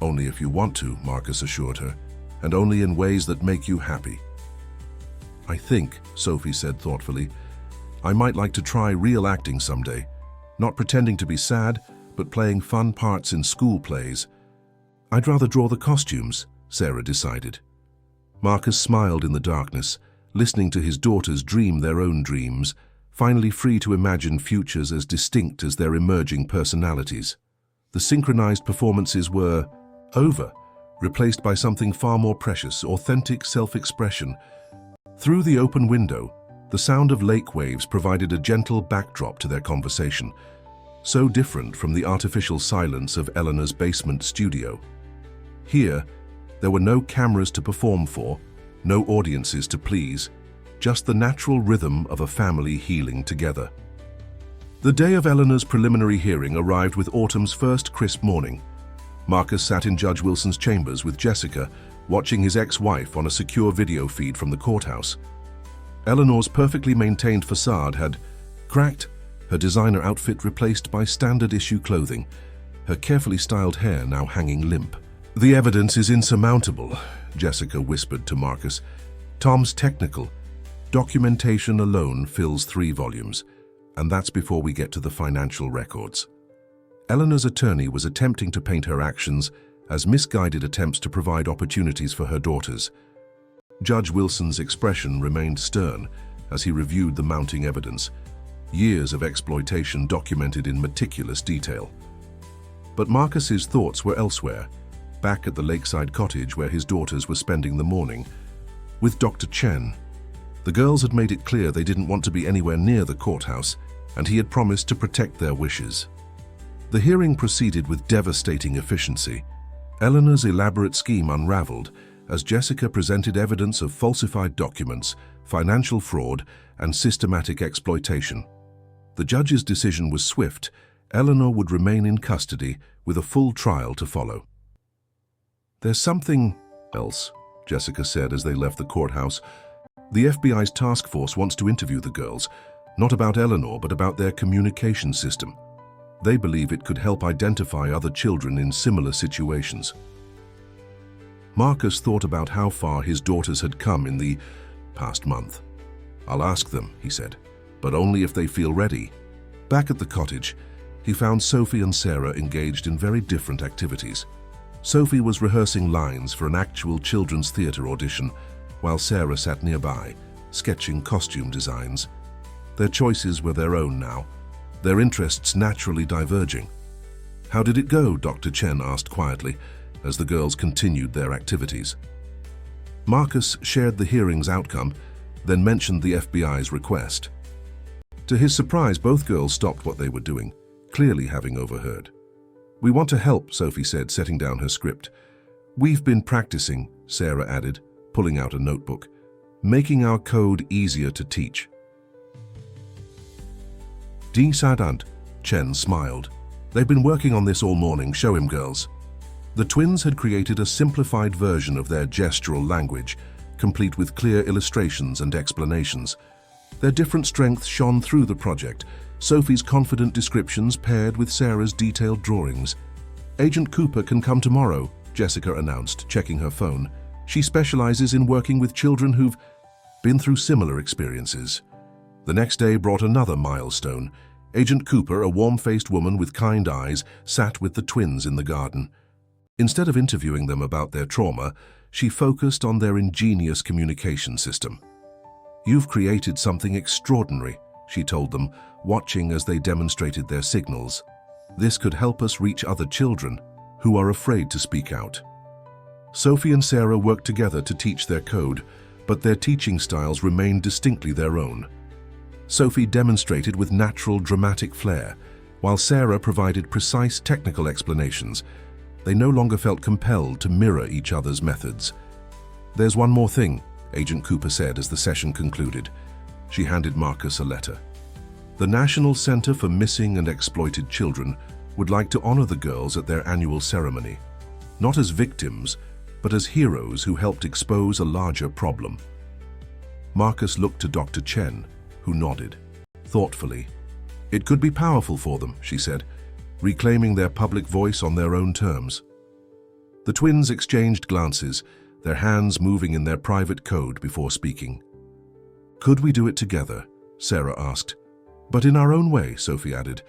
[SPEAKER 1] "Only if you want to," Marcus assured her, "and only in ways that make you happy." "I think," Sophie said thoughtfully, "I might like to try real acting someday. Not pretending to be sad, but playing fun parts in school plays." "I'd rather draw the costumes," Sarah decided. Marcus smiled in the darkness, listening to his daughters dream their own dreams, finally free to imagine futures as distinct as their emerging personalities. The synchronized performances were over, replaced by something far more precious, authentic self-expression. Through the open window, the sound of lake waves provided a gentle backdrop to their conversation, so different from the artificial silence of Eleanor's basement studio. Here, there were no cameras to perform for, no audiences to please, just the natural rhythm of a family healing together. The day of Eleanor's preliminary hearing arrived with autumn's first crisp morning. Marcus sat in Judge Wilson's chambers with Jessica, watching his ex-wife on a secure video feed from the courthouse. Eleanor's perfectly maintained facade had cracked, her designer outfit replaced by standard-issue clothing, her carefully styled hair now hanging limp. "The evidence is insurmountable," Jessica whispered to Marcus. "Tom's technical documentation alone fills 3 volumes, and that's before we get to the financial records." Eleanor's attorney was attempting to paint her actions as misguided attempts to provide opportunities for her daughters. Judge Wilson's expression remained stern as he reviewed the mounting evidence, years of exploitation documented in meticulous detail. But Marcus's thoughts were elsewhere, back at the lakeside cottage where his daughters were spending the morning with Dr. Chen. The girls had made it clear they didn't want to be anywhere near the courthouse, and he had promised to protect their wishes. The hearing proceeded with devastating efficiency. Eleanor's elaborate scheme unraveled as Jessica presented evidence of falsified documents, financial fraud, and systematic exploitation. The judge's decision was swift. Eleanor would remain in custody with a full trial to follow. "There's something else," Jessica said as they left the courthouse. "The FBI's task force wants to interview the girls, not about Eleanor, but about their communication system. They believe it could help identify other children in similar situations." Marcus thought about how far his daughters had come in the past month. "I'll ask them," he said, "but only if they feel ready." Back at the cottage, he found Sophie and Sarah engaged in very different activities. Sophie was rehearsing lines for an actual children's theater audition, while Sarah sat nearby, sketching costume designs. Their choices were their own now, their interests naturally diverging. "How did it go?" Dr. Chen asked quietly, as the girls continued their activities. Marcus shared the hearing's outcome, then mentioned the FBI's request. To his surprise, both girls stopped what they were doing, clearly having overheard. "We want to help," Sophie said, setting down her script. "We've been practicing," Sarah added, pulling out a notebook, "making our code easier to teach." "Di Sadant," Chen smiled. "They've been working on this all morning. Show him, girls." The twins had created a simplified version of their gestural language, complete with clear illustrations and explanations. Their different strengths shone through the project, Sophie's confident descriptions paired with Sarah's detailed drawings. "Agent Cooper can come tomorrow," Jessica announced, checking her phone. "She specializes in working with children who've been through similar experiences." The next day brought another milestone. Agent Cooper, a warm-faced woman with kind eyes, sat with the twins in the garden. Instead of interviewing them about their trauma, she focused on their ingenious communication system. "You've created something extraordinary," she told them, watching as they demonstrated their signals. "This could help us reach other children who are afraid to speak out." Sophie and Sarah worked together to teach their code, but their teaching styles remained distinctly their own. Sophie demonstrated with natural dramatic flair, while Sarah provided precise technical explanations. They no longer felt compelled to mirror each other's methods. "There's one more thing," Agent Cooper said as the session concluded. She handed Marcus a letter. "The National Center for Missing and Exploited Children would like to honor the girls at their annual ceremony, not as victims, but as heroes who helped expose a larger problem." Marcus looked to Dr. Chen, who nodded, thoughtfully. "It could be powerful for them," she said, reclaiming their public voice on their own terms. The twins exchanged glances, their hands moving in their private code before speaking. "Could we do it together?" Sarah asked. "But in our own way," Sophie added.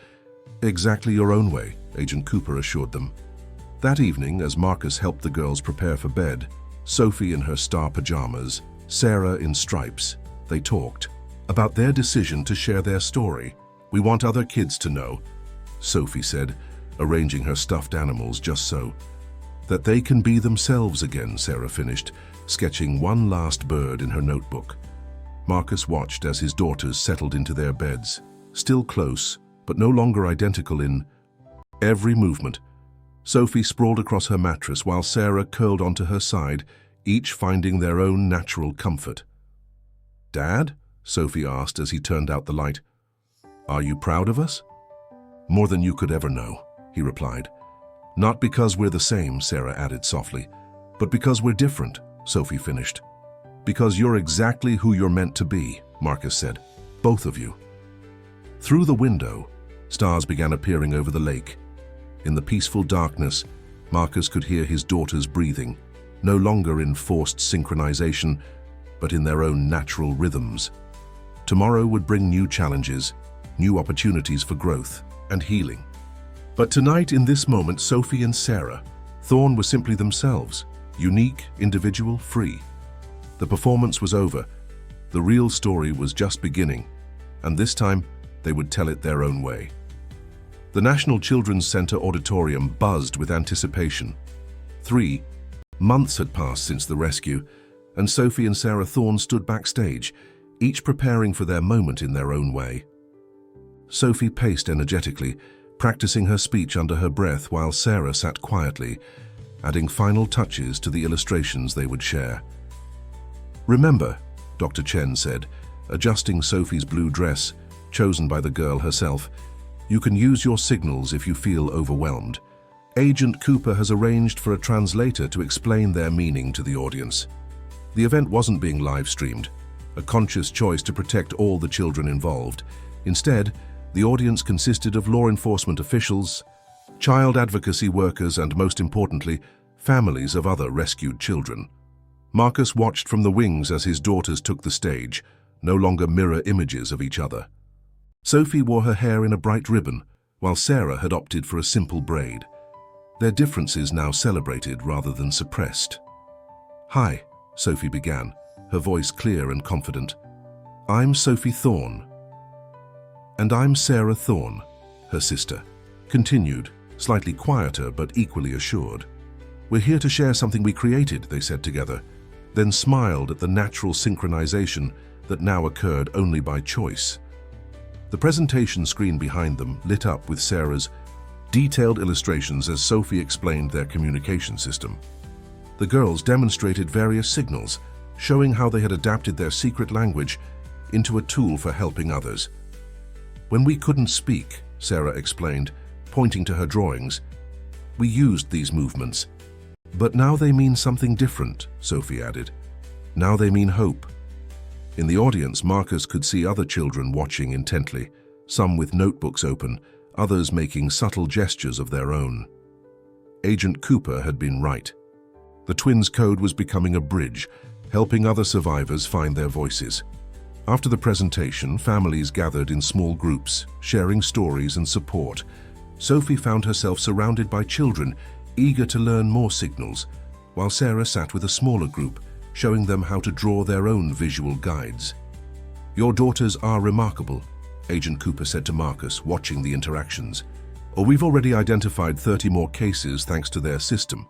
[SPEAKER 1] "Exactly your own way," Agent Cooper assured them. That evening, as Marcus helped the girls prepare for bed, Sophie in her star pajamas, Sarah in stripes, they talked about their decision to share their story. "We want other kids to know," Sophie said, arranging her stuffed animals just so. "That they can be themselves again," Sarah finished, sketching one last bird in her notebook. Marcus watched as his daughters settled into their beds, still close, but no longer identical in every movement. Sophie sprawled across her mattress while Sarah curled onto her side, each finding their own natural comfort. "Dad?" Sophie asked as he turned out the light. "Are you proud of us?" "More than you could ever know," he replied. "Not because we're the same," Sarah added softly, "but because we're different," Sophie finished. "Because you're exactly who you're meant to be," Marcus said. "Both of you." Through the window, stars began appearing over the lake. In the peaceful darkness, Marcus could hear his daughters breathing, no longer in forced synchronization, but in their own natural rhythms. Tomorrow would bring new challenges, new opportunities for growth and healing. But tonight, in this moment, Sophie and Sarah Thorne were simply themselves, unique, individual, free. The performance was over. The real story was just beginning, and this time they would tell it their own way. The National Children's Center auditorium buzzed with anticipation. 3 months had passed since the rescue, and Sophie and Sarah Thorne stood backstage, each preparing for their moment in their own way. Sophie paced energetically, practicing her speech under her breath while Sarah sat quietly, adding final touches to the illustrations they would share. "Remember," Dr. Chen said, adjusting Sophie's blue dress, chosen by the girl herself, "you can use your signals if you feel overwhelmed. Agent Cooper has arranged for a translator to explain their meaning to the audience." The event wasn't being live-streamed, a conscious choice to protect all the children involved. Instead, the audience consisted of law enforcement officials, child advocacy workers, and most importantly, families of other rescued children. Marcus watched from the wings as his daughters took the stage, no longer mirror images of each other. Sophie wore her hair in a bright ribbon, while Sarah had opted for a simple braid. Their differences now celebrated rather than suppressed. "Hi," Sophie began, her voice clear and confident. "I'm Sophie Thorne." "And I'm Sarah Thorne," her sister continued, slightly quieter but equally assured. "We're here to share something we created," they said together, then smiled at the natural synchronization that now occurred only by choice. The presentation screen behind them lit up with Sarah's detailed illustrations as Sophie explained their communication system. The girls demonstrated various signals, showing how they had adapted their secret language into a tool for helping others. "When we couldn't speak," Sarah explained, pointing to her drawings, "we used these movements. But now they mean something different," Sophie added. "Now they mean hope." In the audience, Marcus could see other children watching intently, some with notebooks open, others making subtle gestures of their own. Agent Cooper had been right. The twins' code was becoming a bridge, helping other survivors find their voices. After the presentation, families gathered in small groups, sharing stories and support. Sophie found herself surrounded by children, eager to learn more signals, while Sarah sat with a smaller group, showing them how to draw their own visual guides. "Your daughters are remarkable," Agent Cooper said to Marcus, watching the interactions. "We've already identified 30 more cases thanks to their system.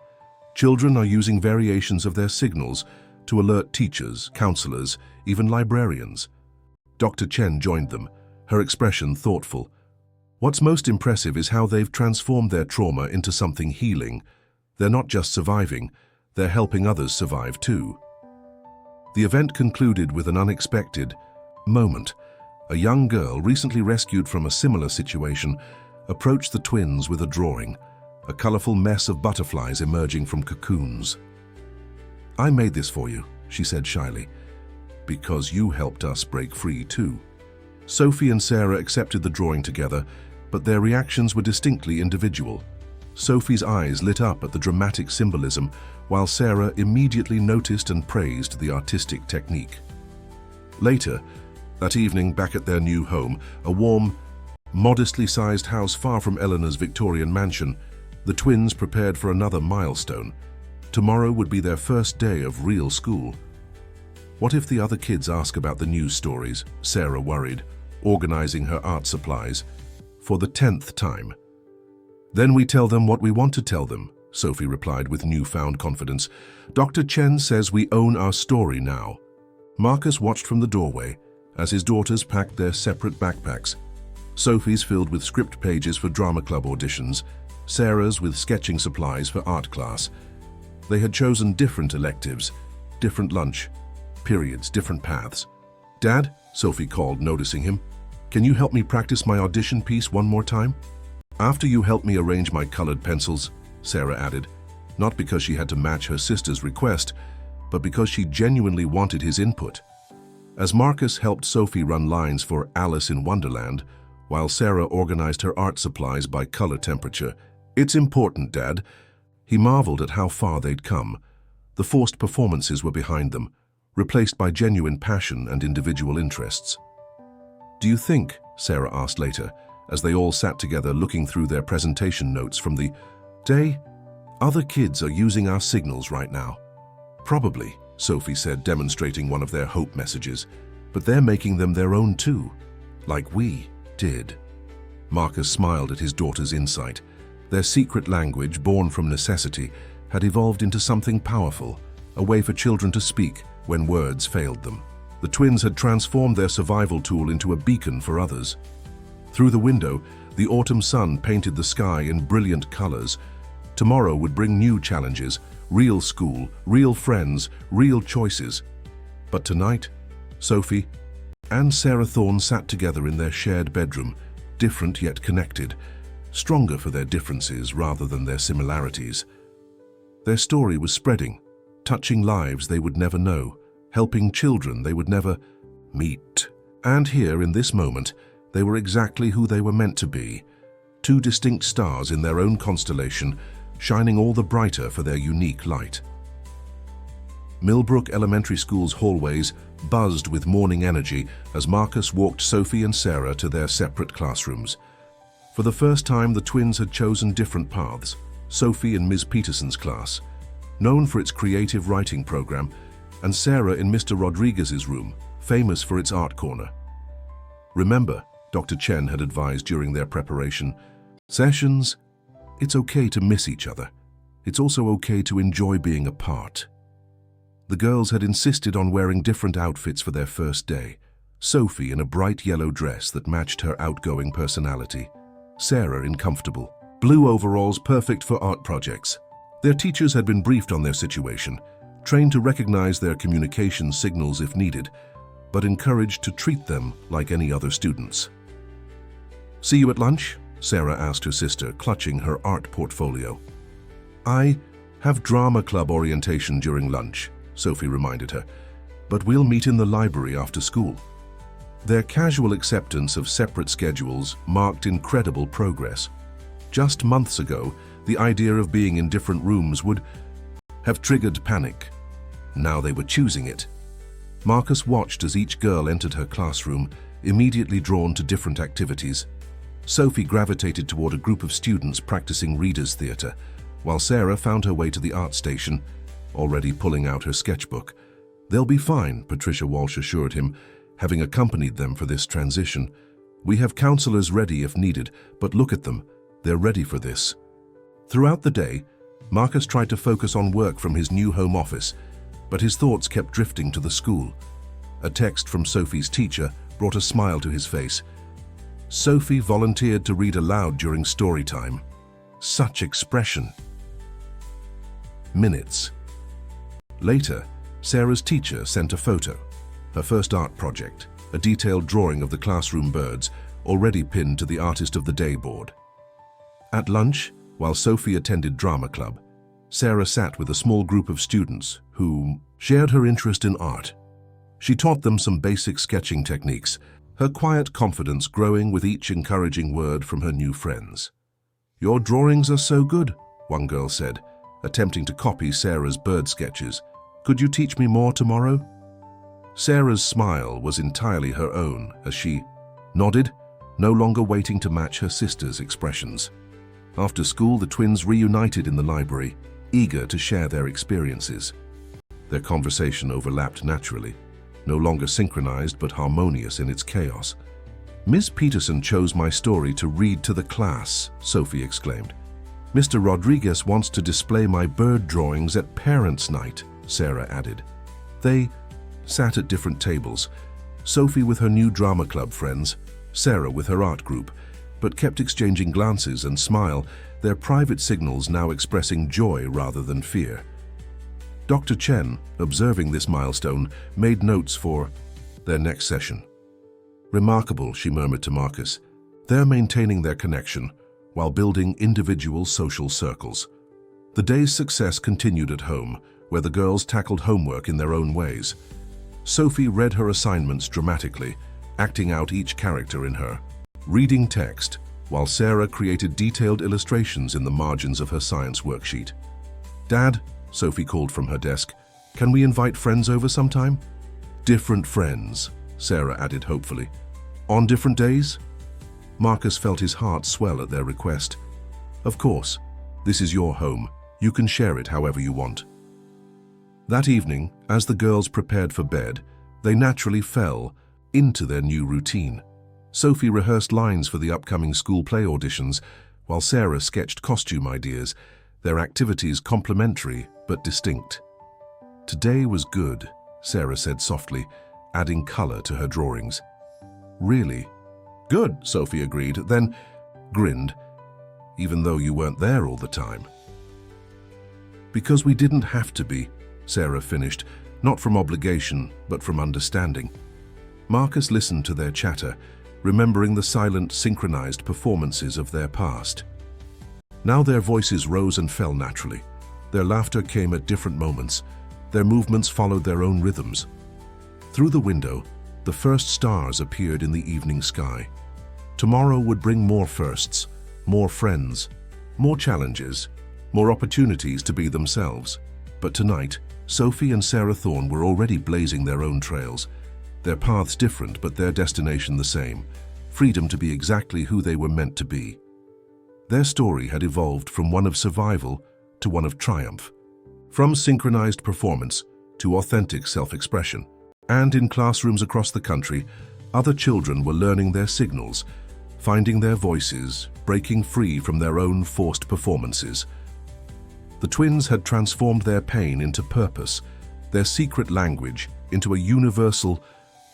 [SPEAKER 1] Children are using variations of their signals to alert teachers, counselors, even librarians." Dr. Chen joined them, her expression thoughtful. "What's most impressive is how they've transformed their trauma into something healing. They're not just surviving, they're helping others survive too." The event concluded with an unexpected moment. A young girl, recently rescued from a similar situation, approached the twins with a drawing, a colorful mess of butterflies emerging from cocoons. "I made this for you," she said shyly, "because you helped us break free too." Sophie and Sarah accepted the drawing together, but their reactions were distinctly individual. Sophie's eyes lit up at the dramatic symbolism, while Sarah immediately noticed and praised the artistic technique. Later, that evening, back at their new home, a warm, modestly sized house far from Eleanor's Victorian mansion, the twins prepared for another milestone. Tomorrow would be their first day of real school. What if the other kids ask about the news stories? Sarah worried, organizing her art supplies. For the 10th time. "Then we tell them what we want to tell them," Sophie replied with newfound confidence. "Dr. Chen says we own our story now." Marcus watched from the doorway as his daughters packed their separate backpacks. Sophie's filled with script pages for drama club auditions, Sarah's with sketching supplies for art class. They had chosen different electives, different lunch, periods, different paths. "Dad," Sophie called, noticing him, "can you help me practice my audition piece one more time?" "After you help me arrange my colored pencils," Sarah added, not because she had to match her sister's request, but because she genuinely wanted his input. As Marcus helped Sophie run lines for Alice in Wonderland, while Sarah organized her art supplies by color temperature. "It's important, Dad." He marveled at how far they'd come. The forced performances were behind them, replaced by genuine passion and individual interests. "Do you think," Sarah asked later, as they all sat together looking through their presentation notes from the day, "other kids are using our signals right now?" "Probably," Sophie said, demonstrating one of their hope messages, "but they're making them their own too, like we did." Marcus smiled at his daughter's insight. Their secret language, born from necessity, had evolved into something powerful, a way for children to speak when words failed them. The twins had transformed their survival tool into a beacon for others. Through the window, the autumn sun painted the sky in brilliant colors. Tomorrow would bring new challenges, real school, real friends, real choices. But tonight, Sophie and Sarah Thorne sat together in their shared bedroom, different yet connected, stronger for their differences rather than their similarities. Their story was spreading, touching lives they would never know, helping children they would never meet. And here, in this moment, they were exactly who they were meant to be, two distinct stars in their own constellation, shining all the brighter for their unique light. Millbrook Elementary School's hallways buzzed with morning energy as Marcus walked Sophie and Sarah to their separate classrooms. For the first time, the twins had chosen different paths. Sophie in Ms. Peterson's class, known for its creative writing program, and Sarah in Mr. Rodriguez's room, famous for its art corner. "Remember," Dr. Chen had advised during their preparation sessions, "it's okay to miss each other. It's also okay to enjoy being apart." The girls had insisted on wearing different outfits for their first day. Sophie in a bright yellow dress that matched her outgoing personality. Sarah in comfortable blue overalls perfect for art projects. Their teachers had been briefed on their situation, trained to recognize their communication signals if needed, but encouraged to treat them like any other students. "See you at lunch?" Sarah asked her sister, clutching her art portfolio. "I have drama club orientation during lunch," Sophie reminded her, "but we'll meet in the library after school." Their casual acceptance of separate schedules marked incredible progress. Just months ago, the idea of being in different rooms would have triggered panic. Now they were choosing it. Marcus watched as each girl entered her classroom, immediately drawn to different activities. Sophie gravitated toward a group of students practicing readers' theatre, while Sarah found her way to the art station, already pulling out her sketchbook. "They'll be fine," Patricia Walsh assured him, having accompanied them for this transition. "We have counselors ready if needed, but look at them. They're ready for this." Throughout the day, Marcus tried to focus on work from his new home office, but his thoughts kept drifting to the school. A text from Sophie's teacher brought a smile to his face. Sophie volunteered to read aloud during story time. Such expression. Minutes. Later, Sarah's teacher sent a photo, her first art project, a detailed drawing of the classroom birds, already pinned to the Artist of the Day board. At lunch, while Sophie attended drama club, Sarah sat with a small group of students who shared her interest in art. She taught them some basic sketching techniques, her quiet confidence growing with each encouraging word from her new friends. "Your drawings are so good," one girl said, attempting to copy Sarah's bird sketches. "Could you teach me more tomorrow?" Sarah's smile was entirely her own as she nodded, no longer waiting to match her sister's expressions. After school, the twins reunited in the library, eager to share their experiences. Their conversation overlapped naturally, no longer synchronized but harmonious in its chaos. "Miss Peterson chose my story to read to the class," Sophie exclaimed. "Mr. Rodriguez wants to display my bird drawings at Parents' Night," Sarah added. They sat at different tables, Sophie with her new drama club friends, Sarah with her art group, but kept exchanging glances and smile, their private signals now expressing joy rather than fear. Dr. Chen, observing this milestone, made notes for their next session. "Remarkable," she murmured to Marcus. "They're maintaining their connection while building individual social circles." The day's success continued at home, where the girls tackled homework in their own ways. Sophie read her assignments dramatically, acting out each character in her reading text, while Sarah created detailed illustrations in the margins of her science worksheet. "Dad," Sophie called from her desk, "can we invite friends over sometime?" "Different friends," Sarah added hopefully. "On different days?" Marcus felt his heart swell at their request. "Of course. This is your home. You can share it however you want." That evening, as the girls prepared for bed, they naturally fell into their new routine. Sophie rehearsed lines for the upcoming school play auditions, while Sarah sketched costume ideas, their activities complementary but distinct. "Today was good," Sarah said softly, adding color to her drawings. "Really?" "Good," Sophie agreed, then grinned, "even though you weren't there all the time." "Because we didn't have to be," Sarah finished, not from obligation, but from understanding. Marcus listened to their chatter, remembering the silent, synchronized performances of their past. Now their voices rose and fell naturally. Their laughter came at different moments. Their movements followed their own rhythms. Through the window, the first stars appeared in the evening sky. Tomorrow would bring more firsts, more friends, more challenges, more opportunities to be themselves. But tonight, Sophie and Sarah Thorne were already blazing their own trails. Their paths different, but their destination the same: freedom to be exactly who they were meant to be. Their story had evolved from one of survival to one of triumph, from synchronized performance to authentic self-expression. And in classrooms across the country, other children were learning their signals, finding their voices, breaking free from their own forced performances. The twins had transformed their pain into purpose, their secret language into a universal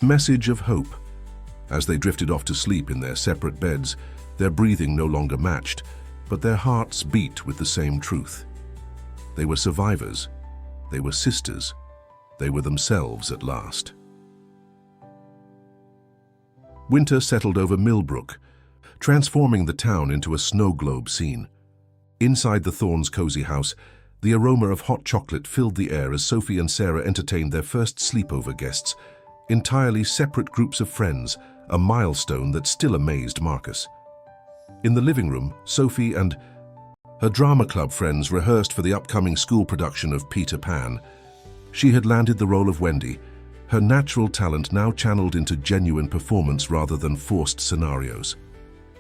[SPEAKER 1] message of hope. As they drifted off to sleep in their separate beds, their breathing no longer matched, but their hearts beat with the same truth. They were survivors. They were sisters. They were themselves at last. Winter settled over Millbrook, transforming the town into a snow globe scene. Inside the Thornes' cozy house, the aroma of hot chocolate filled the air as Sophie and Sarah entertained their first sleepover guests, entirely separate groups of friends, a milestone that still amazed Marcus. In the living room, Sophie and her drama club friends rehearsed for the upcoming school production of Peter Pan. She had landed the role of Wendy, her natural talent now channeled into genuine performance rather than forced scenarios.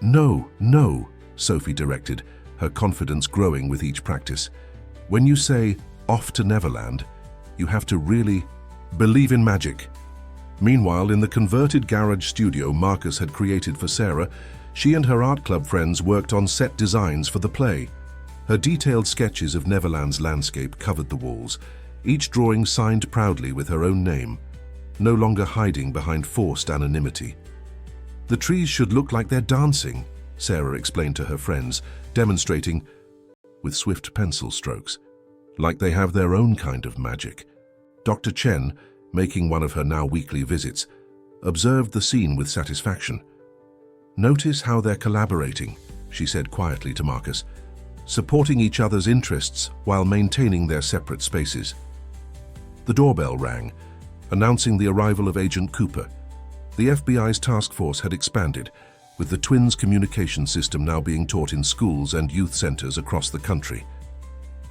[SPEAKER 1] "No, no," Sophie directed, her confidence growing with each practice. "When you say, 'off to Neverland,' you have to really believe in magic." Meanwhile, in the converted garage studio Marcus had created for Sarah, she and her art club friends worked on set designs for the play. Her detailed sketches of Neverland's landscape covered the walls, each drawing signed proudly with her own name, no longer hiding behind forced anonymity. "The trees should look like they're dancing," Sarah explained to her friends, demonstrating, with swift pencil strokes, like they have their own kind of magic. Dr. Chen, making one of her now weekly visits, observed the scene with satisfaction. "Notice how they're collaborating," she said quietly to Marcus, "supporting each other's interests while maintaining their separate spaces." The doorbell rang, announcing the arrival of Agent Cooper. The FBI's task force had expanded, with the twins' communication system now being taught in schools and youth centers across the country.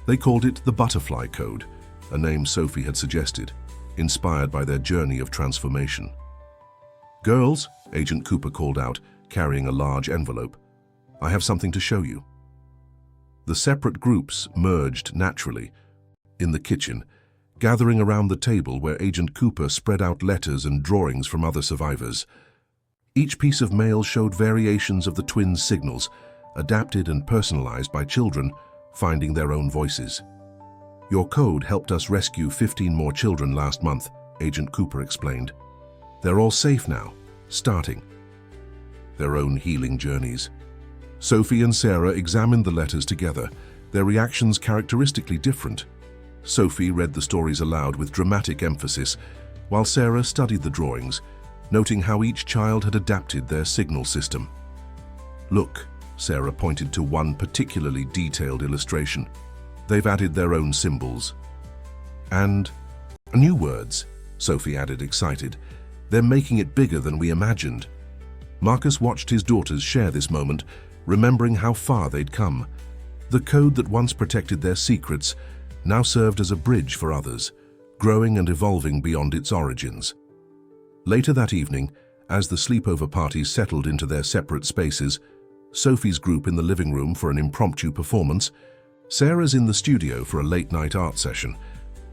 [SPEAKER 1] They called it the Butterfly Code, a name Sophie had suggested, inspired by their journey of transformation. "Girls," Agent Cooper called out, carrying a large envelope, "I have something to show you." The separate groups merged naturally. In the kitchen, gathering around the table where Agent Cooper spread out letters and drawings from other survivors. Each piece of mail showed variations of the twins' signals, adapted and personalized by children, finding their own voices. "Your code helped us rescue 15 more children last month," Agent Cooper explained. "They're all safe now, starting their own healing journeys." Sophie and Sarah examined the letters together, their reactions characteristically different. Sophie read the stories aloud with dramatic emphasis, while Sarah studied the drawings, noting how each child had adapted their signal system. "Look," Sarah pointed to one particularly detailed illustration. "They've added their own symbols. And new words," Sophie added, excited. "They're making it bigger than we imagined." Marcus watched his daughters share this moment, remembering how far they'd come. The code that once protected their secrets now served as a bridge for others, growing and evolving beyond its origins. Later that evening, as the sleepover parties settled into their separate spaces, Sophie's group in the living room for an impromptu performance, Sarah's in the studio for a late-night art session,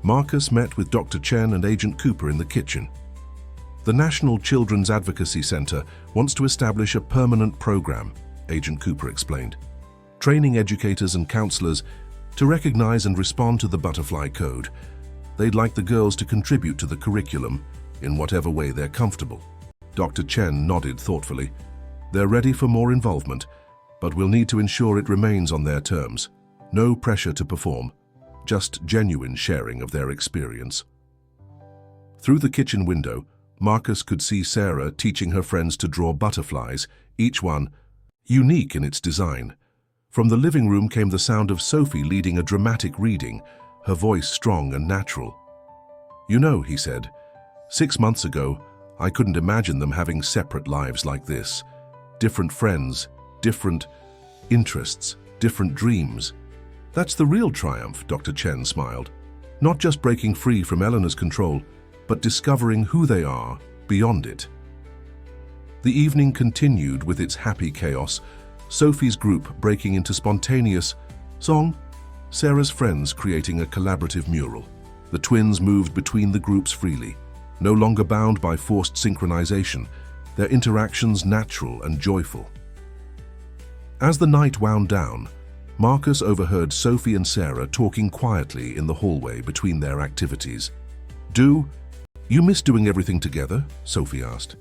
[SPEAKER 1] Marcus met with Dr. Chen and Agent Cooper in the kitchen. "The National Children's Advocacy Center wants to establish a permanent program," Agent Cooper explained, "training educators and counselors to recognize and respond to the Butterfly Code. They'd like the girls to contribute to the curriculum in whatever way they're comfortable." Dr. Chen nodded thoughtfully. "They're ready for more involvement, but we'll need to ensure it remains on their terms. No pressure to perform, just genuine sharing of their experience." Through the kitchen window, Marcus could see Sarah teaching her friends to draw butterflies, each one unique in its design. From the living room came the sound of Sophie leading a dramatic reading, her voice strong and natural. "You know," he said, "6 months ago, I couldn't imagine them having separate lives like this. Different friends, different interests, different dreams. That's the real triumph," Dr. Chen smiled. "Not just breaking free from Eleanor's control, but discovering who they are beyond it." The evening continued with its happy chaos, Sophie's group breaking into spontaneous song, Sarah's friends creating a collaborative mural. The twins moved between the groups freely, no longer bound by forced synchronization, their interactions natural and joyful. As the night wound down, Marcus overheard Sophie and Sarah talking quietly in the hallway between their activities. "Do you miss doing everything together?" Sophie asked.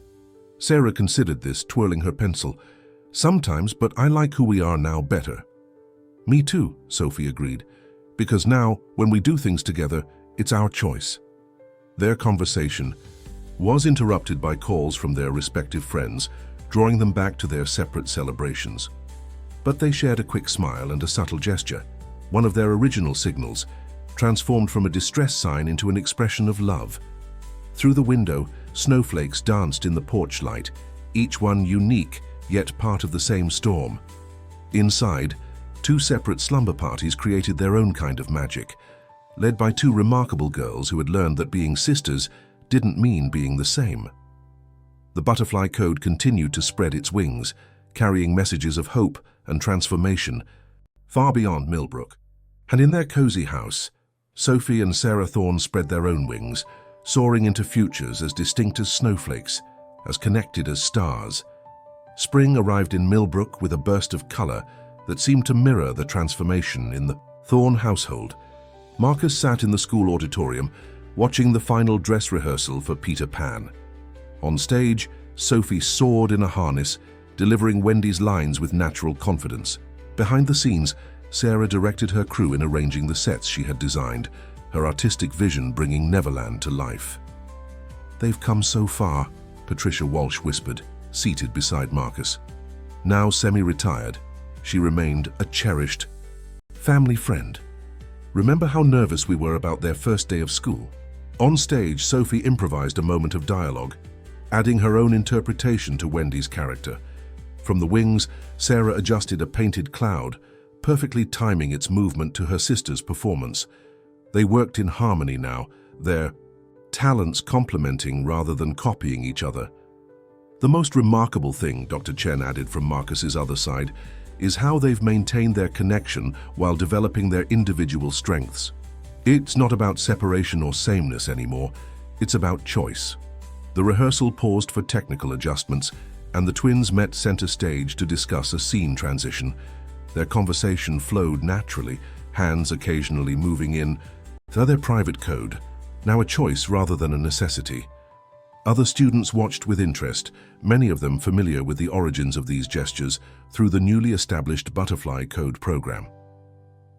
[SPEAKER 1] Sarah considered this, twirling her pencil. "Sometimes, but I like who we are now better." "Me too," Sophie agreed, "because now, when we do things together, it's our choice." Their conversation was interrupted by calls from their respective friends, drawing them back to their separate celebrations. But they shared a quick smile and a subtle gesture, one of their original signals, transformed from a distress sign into an expression of love. Through the window, snowflakes danced in the porch light, each one unique, yet part of the same storm. Inside, two separate slumber parties created their own kind of magic, led by two remarkable girls who had learned that being sisters didn't mean being the same. The butterfly code continued to spread its wings, carrying messages of hope and transformation far beyond Millbrook. And in their cozy house, Sophie and Sarah Thorne spread their own wings, soaring into futures as distinct as snowflakes, as connected as stars. Spring arrived in Millbrook with a burst of color that seemed to mirror the transformation in the Thorne household. Marcus sat in the school auditorium, watching the final dress rehearsal for Peter Pan. On stage, Sophie soared in a harness, delivering Wendy's lines with natural confidence. Behind the scenes, Sarah directed her crew in arranging the sets she had designed, her artistic vision bringing Neverland to life. "They've come so far," Patricia Walsh whispered, seated beside Marcus. Now semi-retired, she remained a cherished family friend. "Remember how nervous we were about their first day of school?" On stage, Sophie improvised a moment of dialogue, adding her own interpretation to Wendy's character. From the wings, Sarah adjusted a painted cloud, perfectly timing its movement to her sister's performance. They worked in harmony now, their talents complementing rather than copying each other. "The most remarkable thing," Dr. Chen added from Marcus's other side, "is how they've maintained their connection while developing their individual strengths. It's not about separation or sameness anymore, it's about choice." The rehearsal paused for technical adjustments, and the twins met center stage to discuss a scene transition. Their conversation flowed naturally, hands occasionally moving in their private code, now a choice rather than a necessity. Other students watched with interest, many of them familiar with the origins of these gestures through the newly established Butterfly Code program.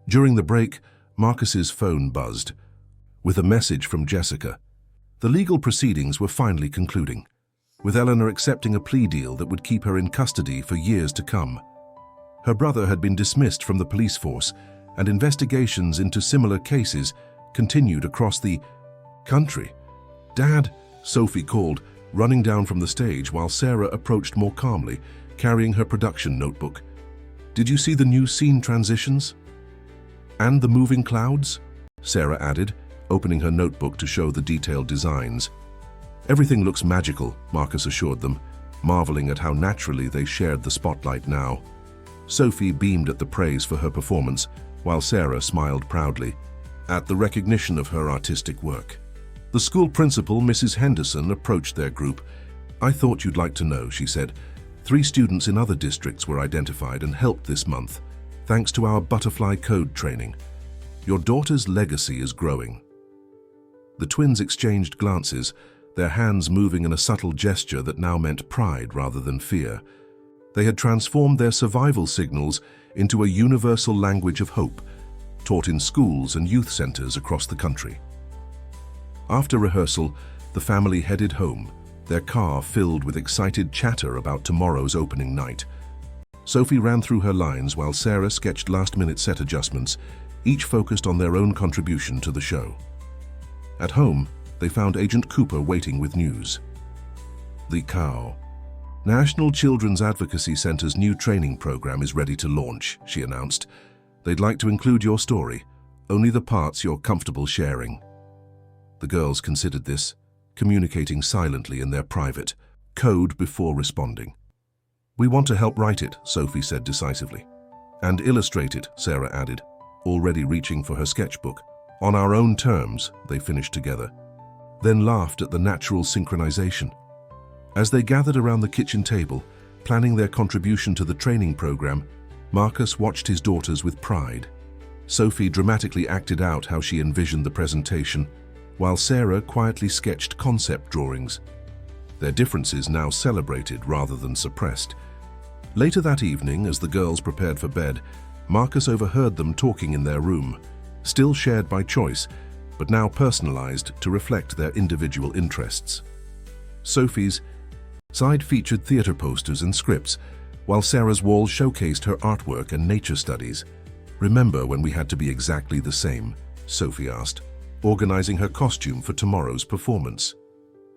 [SPEAKER 1] During the break, Marcus's phone buzzed with a message from Jessica. The legal proceedings were finally concluding, with Eleanor accepting a plea deal that would keep her in custody for years to come. Her brother had been dismissed from the police force, and investigations into similar cases continued across the country. "Dad," Sophie called, running down from the stage while Sarah approached more calmly, carrying her production notebook. "Did you see the new scene transitions? And the moving clouds?" Sarah added, opening her notebook to show the detailed designs. "Everything looks magical," Marcus assured them, marveling at how naturally they shared the spotlight now. Sophie beamed at the praise for her performance, while Sarah smiled proudly at the recognition of her artistic work. The school principal, Mrs. Henderson, approached their group. "I thought you'd like to know," she said. 3 students in other districts were identified and helped this month, thanks to our Butterfly Code training. Your daughter's legacy is growing." The twins exchanged glances, their hands moving in a subtle gesture that now meant pride rather than fear. They had transformed their survival signals into a universal language of hope, taught in schools and youth centers across the country. After rehearsal, the family headed home, their car filled with excited chatter about tomorrow's opening night. Sophie ran through her lines while Sarah sketched last-minute set adjustments, each focused on their own contribution to the show. At home, they found Agent Cooper waiting with news. "The cow. National Children's Advocacy Center's new training program is ready to launch," she announced. "They'd like to include your story, only the parts you're comfortable sharing." The girls considered this, communicating silently in their private code before responding. "We want to help write it," Sophie said decisively. "And illustrate it," Sarah added, already reaching for her sketchbook. "On our own terms," they finished together, then laughed at the natural synchronization. As they gathered around the kitchen table, planning their contribution to the training program, Marcus watched his daughters with pride. Sophie dramatically acted out how she envisioned the presentation, while Sarah quietly sketched concept drawings. Their differences now celebrated rather than suppressed. Later that evening, as the girls prepared for bed, Marcus overheard them talking in their room, still shared by choice, but now personalized to reflect their individual interests. Sophie's side featured theater posters and scripts, while Sarah's wall showcased her artwork and nature studies. "Remember when we had to be exactly the same?" Sophie asked, organizing her costume for tomorrow's performance.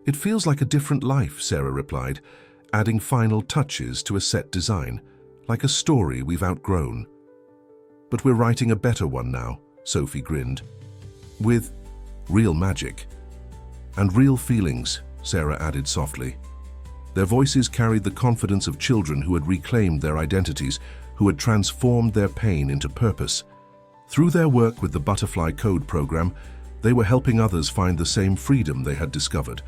[SPEAKER 1] "It feels like a different life," Sarah replied, adding final touches to a set design, "like a story we've outgrown." "But we're writing a better one now," Sophie grinned. "With real magic. And real feelings," Sarah added softly. Their voices carried the confidence of children who had reclaimed their identities, who had transformed their pain into purpose. Through their work with the Butterfly Code program, they were helping others find the same freedom they had discovered,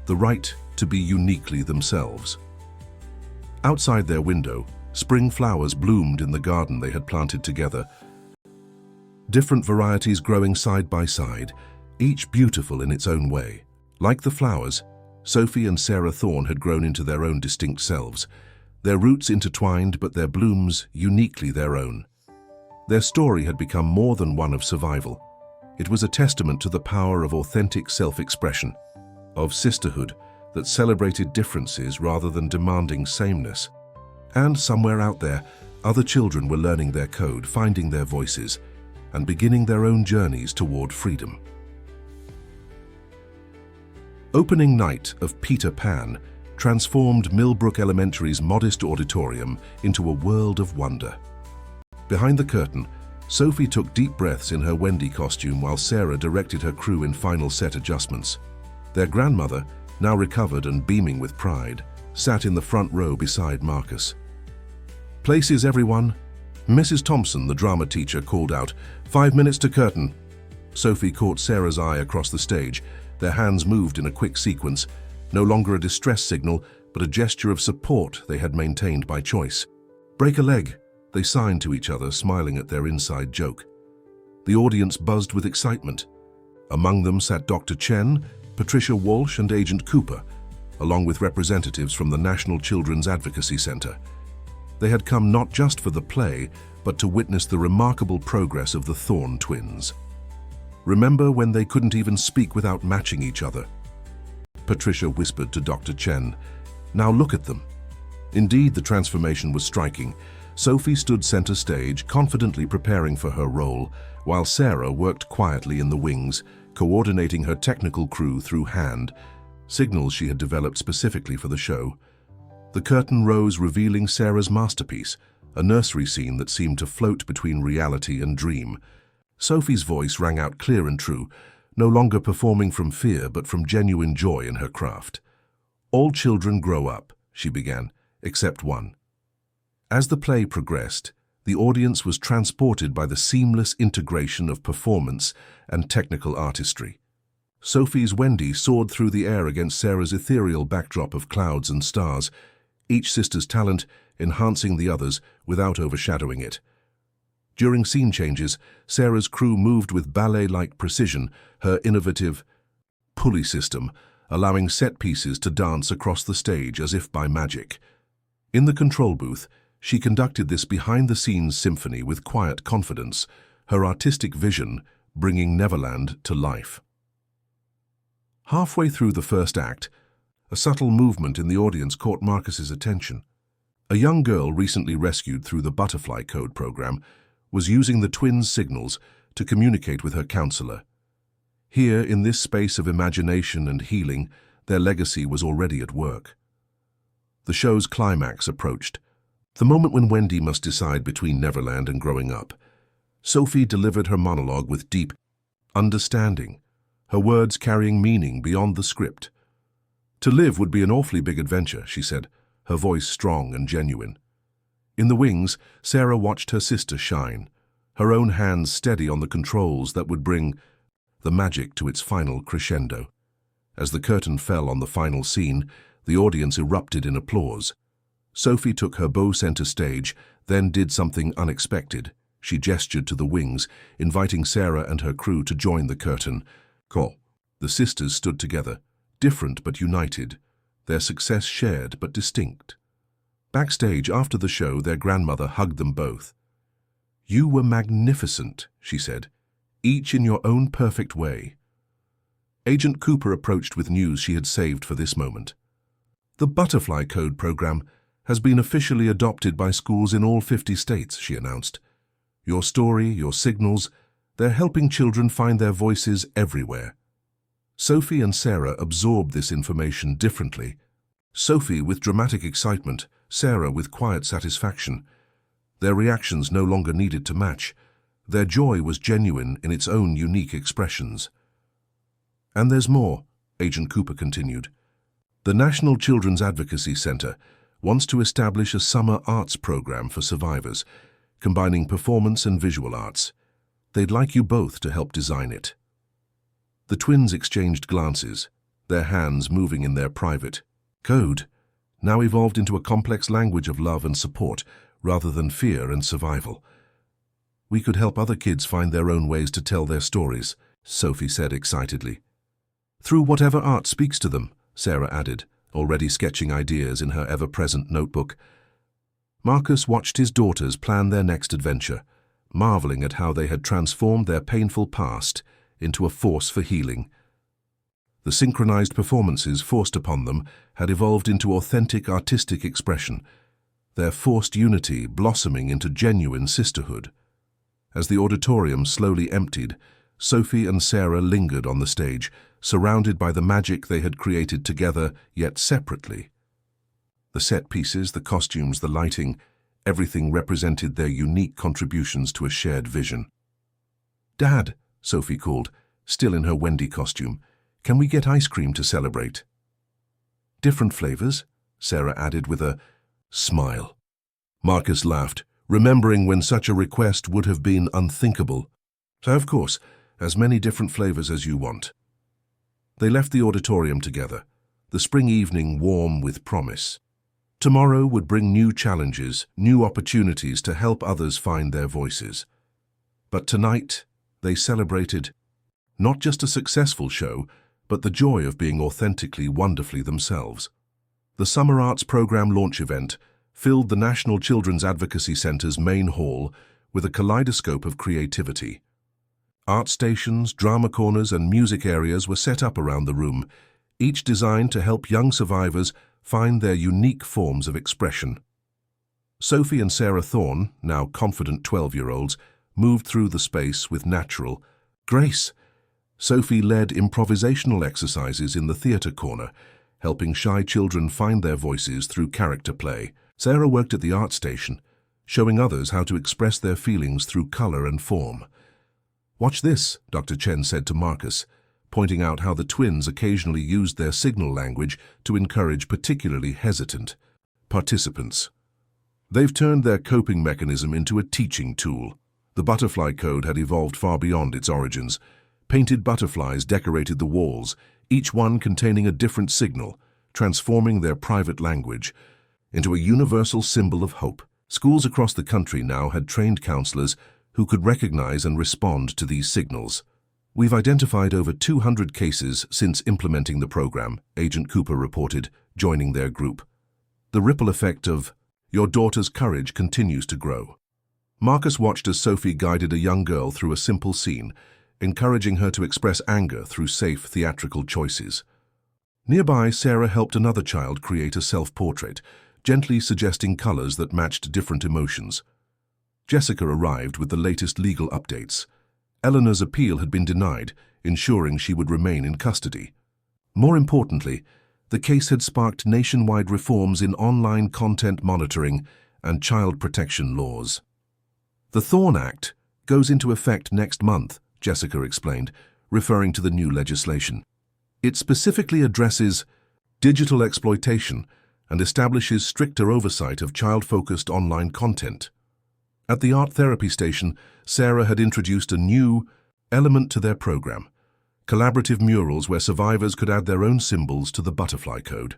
[SPEAKER 1] the right to be uniquely themselves. Outside their window, spring flowers bloomed in the garden they had planted together. Different varieties growing side by side, each beautiful in its own way. Like the flowers, Sophie and Sarah Thorne had grown into their own distinct selves, their roots intertwined but their blooms uniquely their own. Their story had become more than one of survival. It was a testament to the power of authentic self-expression, of sisterhood that celebrated differences rather than demanding sameness. And somewhere out there, other children were learning their code, finding their voices, and beginning their own journeys toward freedom. Opening night of Peter Pan transformed Millbrook Elementary's modest auditorium into a world of wonder. Behind the curtain, Sophie took deep breaths in her Wendy costume while Sarah directed her crew in final set adjustments. Their grandmother, now recovered and beaming with pride, sat in the front row beside Marcus. "Places, everyone." Mrs. Thompson, the drama teacher, called out, "5 minutes to curtain." Sophie caught Sarah's eye across the stage. Their hands moved in a quick sequence, no longer a distress signal, but a gesture of support they had maintained by choice. "Break a leg," they signed to each other, smiling at their inside joke. The audience buzzed with excitement. Among them sat Dr. Chen, Patricia Walsh, and Agent Cooper, along with representatives from the National Children's Advocacy Center. They had come not just for the play, but to witness the remarkable progress of the Thorne twins. "Remember when they couldn't even speak without matching each other?" Patricia whispered to Dr. Chen. "Now look at them." Indeed, the transformation was striking. Sophie stood center stage, confidently preparing for her role, while Sarah worked quietly in the wings, coordinating her technical crew through hand, signals she had developed specifically for the show. The curtain rose, revealing Sarah's masterpiece, a nursery scene that seemed to float between reality and dream. Sophie's voice rang out clear and true, no longer performing from fear but from genuine joy in her craft. "All children grow up," she began, "except one." As the play progressed, the audience was transported by the seamless integration of performance and technical artistry. Sophie's Wendy soared through the air against Sarah's ethereal backdrop of clouds and stars, each sister's talent enhancing the others without overshadowing it. During scene changes, Sarah's crew moved with ballet-like precision, her innovative pulley system allowing set pieces to dance across the stage as if by magic. In the control booth, she conducted this behind-the-scenes symphony with quiet confidence, her artistic vision bringing Neverland to life. Halfway through the first act, a subtle movement in the audience caught Marcus's attention. A young girl recently rescued through the Butterfly Code program was using the twins' signals to communicate with her counselor. Here, in this space of imagination and healing, their legacy was already at work. The show's climax approached, the moment when Wendy must decide between Neverland and growing up. Sophie delivered her monologue with deep understanding, her words carrying meaning beyond the script. "To live would be an awfully big adventure," she said, her voice strong and genuine. In the wings, Sarah watched her sister shine, her own hands steady on the controls that would bring the magic to its final crescendo. As the curtain fell on the final scene, the audience erupted in applause. Sophie took her bow center stage, then did something unexpected. She gestured to the wings, inviting Sarah and her crew to join the curtain call. The sisters stood together, different but united, their success shared but distinct. Backstage, after the show, their grandmother hugged them both. "You were magnificent," she said, "each in your own perfect way." Agent Cooper approached with news she had saved for this moment. "The Butterfly Code program has been officially adopted by schools in all 50 states, she announced. "Your story, your signals, they're helping children find their voices everywhere." Sophie and Sarah absorbed this information differently. Sophie with dramatic excitement, Sarah with quiet satisfaction. Their reactions no longer needed to match. Their joy was genuine in its own unique expressions. And there's more, Agent Cooper continued. The National Children's Advocacy Center wants to establish a summer arts program for survivors, combining performance and visual arts. They'd like you both to help design it. The twins exchanged glances, their hands moving in their private code, now evolved into a complex language of love and support rather than fear and survival. We could help other kids find their own ways to tell their stories, Sophie said excitedly. Through whatever art speaks to them, Sarah added, already sketching ideas in her ever-present notebook. Marcus watched his daughters plan their next adventure, marveling at how they had transformed their painful past into a force for healing. The synchronized performances forced upon them had evolved into authentic artistic expression, their forced unity blossoming into genuine sisterhood. As the auditorium slowly emptied, Sophie and Sarah lingered on the stage, surrounded by the magic they had created together, yet separately. The set pieces, the costumes, the lighting, everything represented their unique contributions to a shared vision. "Dad," Sophie called, still in her Wendy costume, "can we get ice cream to celebrate?" "Different flavors?" Sarah added with a smile. Marcus laughed, remembering when such a request would have been unthinkable. "Of course, as many different flavors as you want." They left the auditorium together, the spring evening warm with promise. Tomorrow would bring new challenges, new opportunities to help others find their voices. But tonight, they celebrated not just a successful show, but the joy of being authentically, wonderfully themselves. The Summer Arts Program launch event filled the National Children's Advocacy Center's main hall with a kaleidoscope of creativity. Art stations, drama corners, and music areas were set up around the room, each designed to help young survivors find their unique forms of expression. Sophie and Sarah Thorne, now confident 12-year-olds, moved through the space with natural grace. Sophie led improvisational exercises in the theater corner, helping shy children find their voices through character play. Sarah worked at the art station, showing others how to express their feelings through color and form. "Watch this," Dr. Chen said to Marcus, pointing out how the twins occasionally used their signal language to encourage particularly hesitant participants. They've turned their coping mechanism into a teaching tool. The butterfly code had evolved far beyond its origins. Painted butterflies decorated the walls, each one containing a different signal, transforming their private language into a universal symbol of hope. Schools across the country now had trained counselors who could recognize and respond to these signals. "We've identified over 200 cases since implementing the program," Agent Cooper reported, joining their group. "The ripple effect of your daughter's courage continues to grow." Marcus watched as Sophie guided a young girl through a simple scene, encouraging her to express anger through safe theatrical choices. Nearby, Sarah helped another child create a self-portrait, gently suggesting colors that matched different emotions. Jessica arrived with the latest legal updates. Eleanor's appeal had been denied, ensuring she would remain in custody. More importantly, the case had sparked nationwide reforms in online content monitoring and child protection laws. "The Thorne Act goes into effect next month," Jessica explained, referring to the new legislation. "It specifically addresses digital exploitation and establishes stricter oversight of child-focused online content." At the art therapy station, Sarah had introduced a new element to their program: collaborative murals where survivors could add their own symbols to the butterfly code.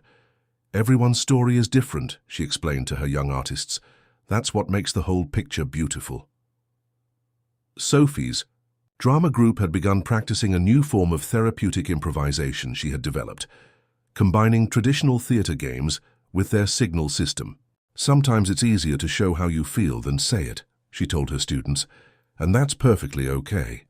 [SPEAKER 1] "Everyone's story is different," she explained to her young artists. "That's what makes the whole picture beautiful." Sophie's drama group had begun practicing a new form of therapeutic improvisation she had developed, combining traditional theater games with their signal system. "Sometimes it's easier to show how you feel than say it," she told her students, "and that's perfectly okay."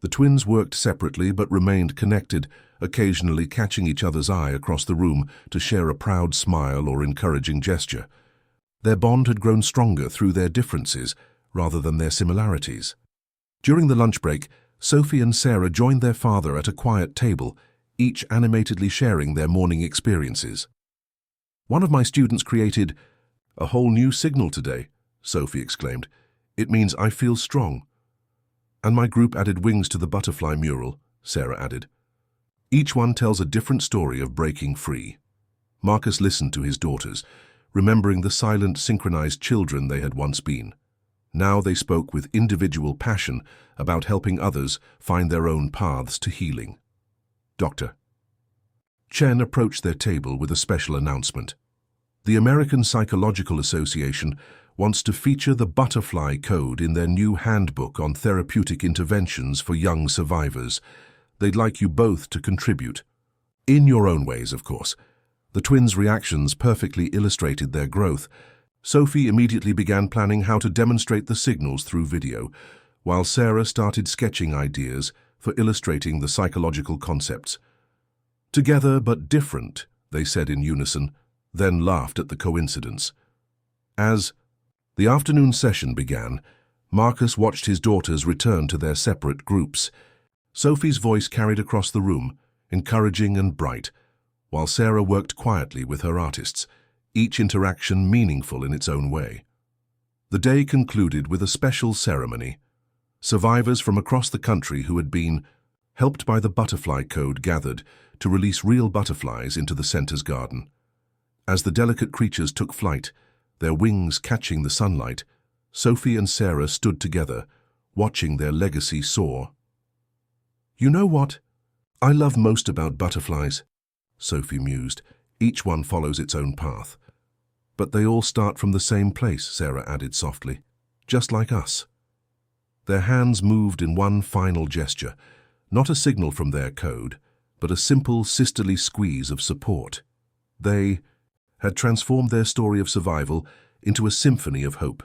[SPEAKER 1] The twins worked separately but remained connected, occasionally catching each other's eye across the room to share a proud smile or encouraging gesture. Their bond had grown stronger through their differences rather than their similarities. During the lunch break, Sophie and Sarah joined their father at a quiet table, each animatedly sharing their morning experiences. "One of my students created a whole new signal today," Sophie exclaimed. "It means I feel strong." "And my group added wings to the butterfly mural," Sarah added. Each one tells a different story of breaking free. Marcus listened to his daughters, remembering the silent, synchronized children they had once been. Now they spoke with individual passion about helping others find their own paths to healing. Dr. Chen approached their table with a special announcement. The American Psychological Association wants to feature the Butterfly Code in their new handbook on therapeutic interventions for young survivors. They'd like you both to contribute. In your own ways, of course. The twins' reactions perfectly illustrated their growth. Sophie immediately began planning how to demonstrate the signals through video, while Sarah started sketching ideas for illustrating the psychological concepts. "Together but different," they said in unison, then laughed at the coincidence. As the afternoon session began, Marcus watched his daughters return to their separate groups. Sophie's voice carried across the room, encouraging and bright, while Sarah worked quietly with her artists, each interaction meaningful in its own way. The day concluded with a special ceremony. Survivors from across the country who had been helped by the Butterfly Code gathered to release real butterflies into the center's garden. As the delicate creatures took flight, their wings catching the sunlight, Sophie and Sarah stood together, watching their legacy soar. "You know what I love most about butterflies?" Sophie mused. "Each one follows its own path. But they all start from the same place," Sarah added softly. "Just like us." Their hands moved in one final gesture, not a signal from their code, but a simple sisterly squeeze of support. They had transformed their story of survival into a symphony of hope,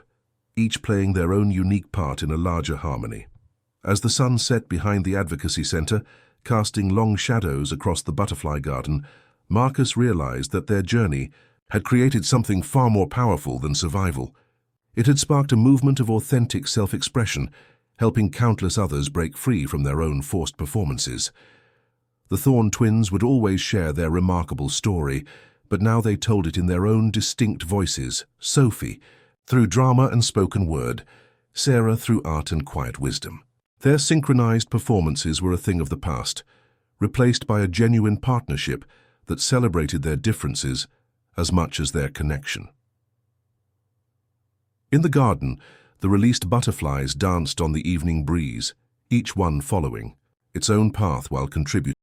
[SPEAKER 1] each playing their own unique part in a larger harmony. As the sun set behind the Advocacy Center, casting long shadows across the butterfly garden, Marcus realized that their journey had created something far more powerful than survival. It had sparked a movement of authentic self-expression, helping countless others break free from their own forced performances. The Thorne twins would always share their remarkable story, but now they told it in their own distinct voices. Sophie, through drama and spoken word; Sarah, through art and quiet wisdom. Their synchronized performances were a thing of the past, replaced by a genuine partnership that celebrated their differences as much as their connection. In the garden, the released butterflies danced on the evening breeze, each one following its own path while contributing.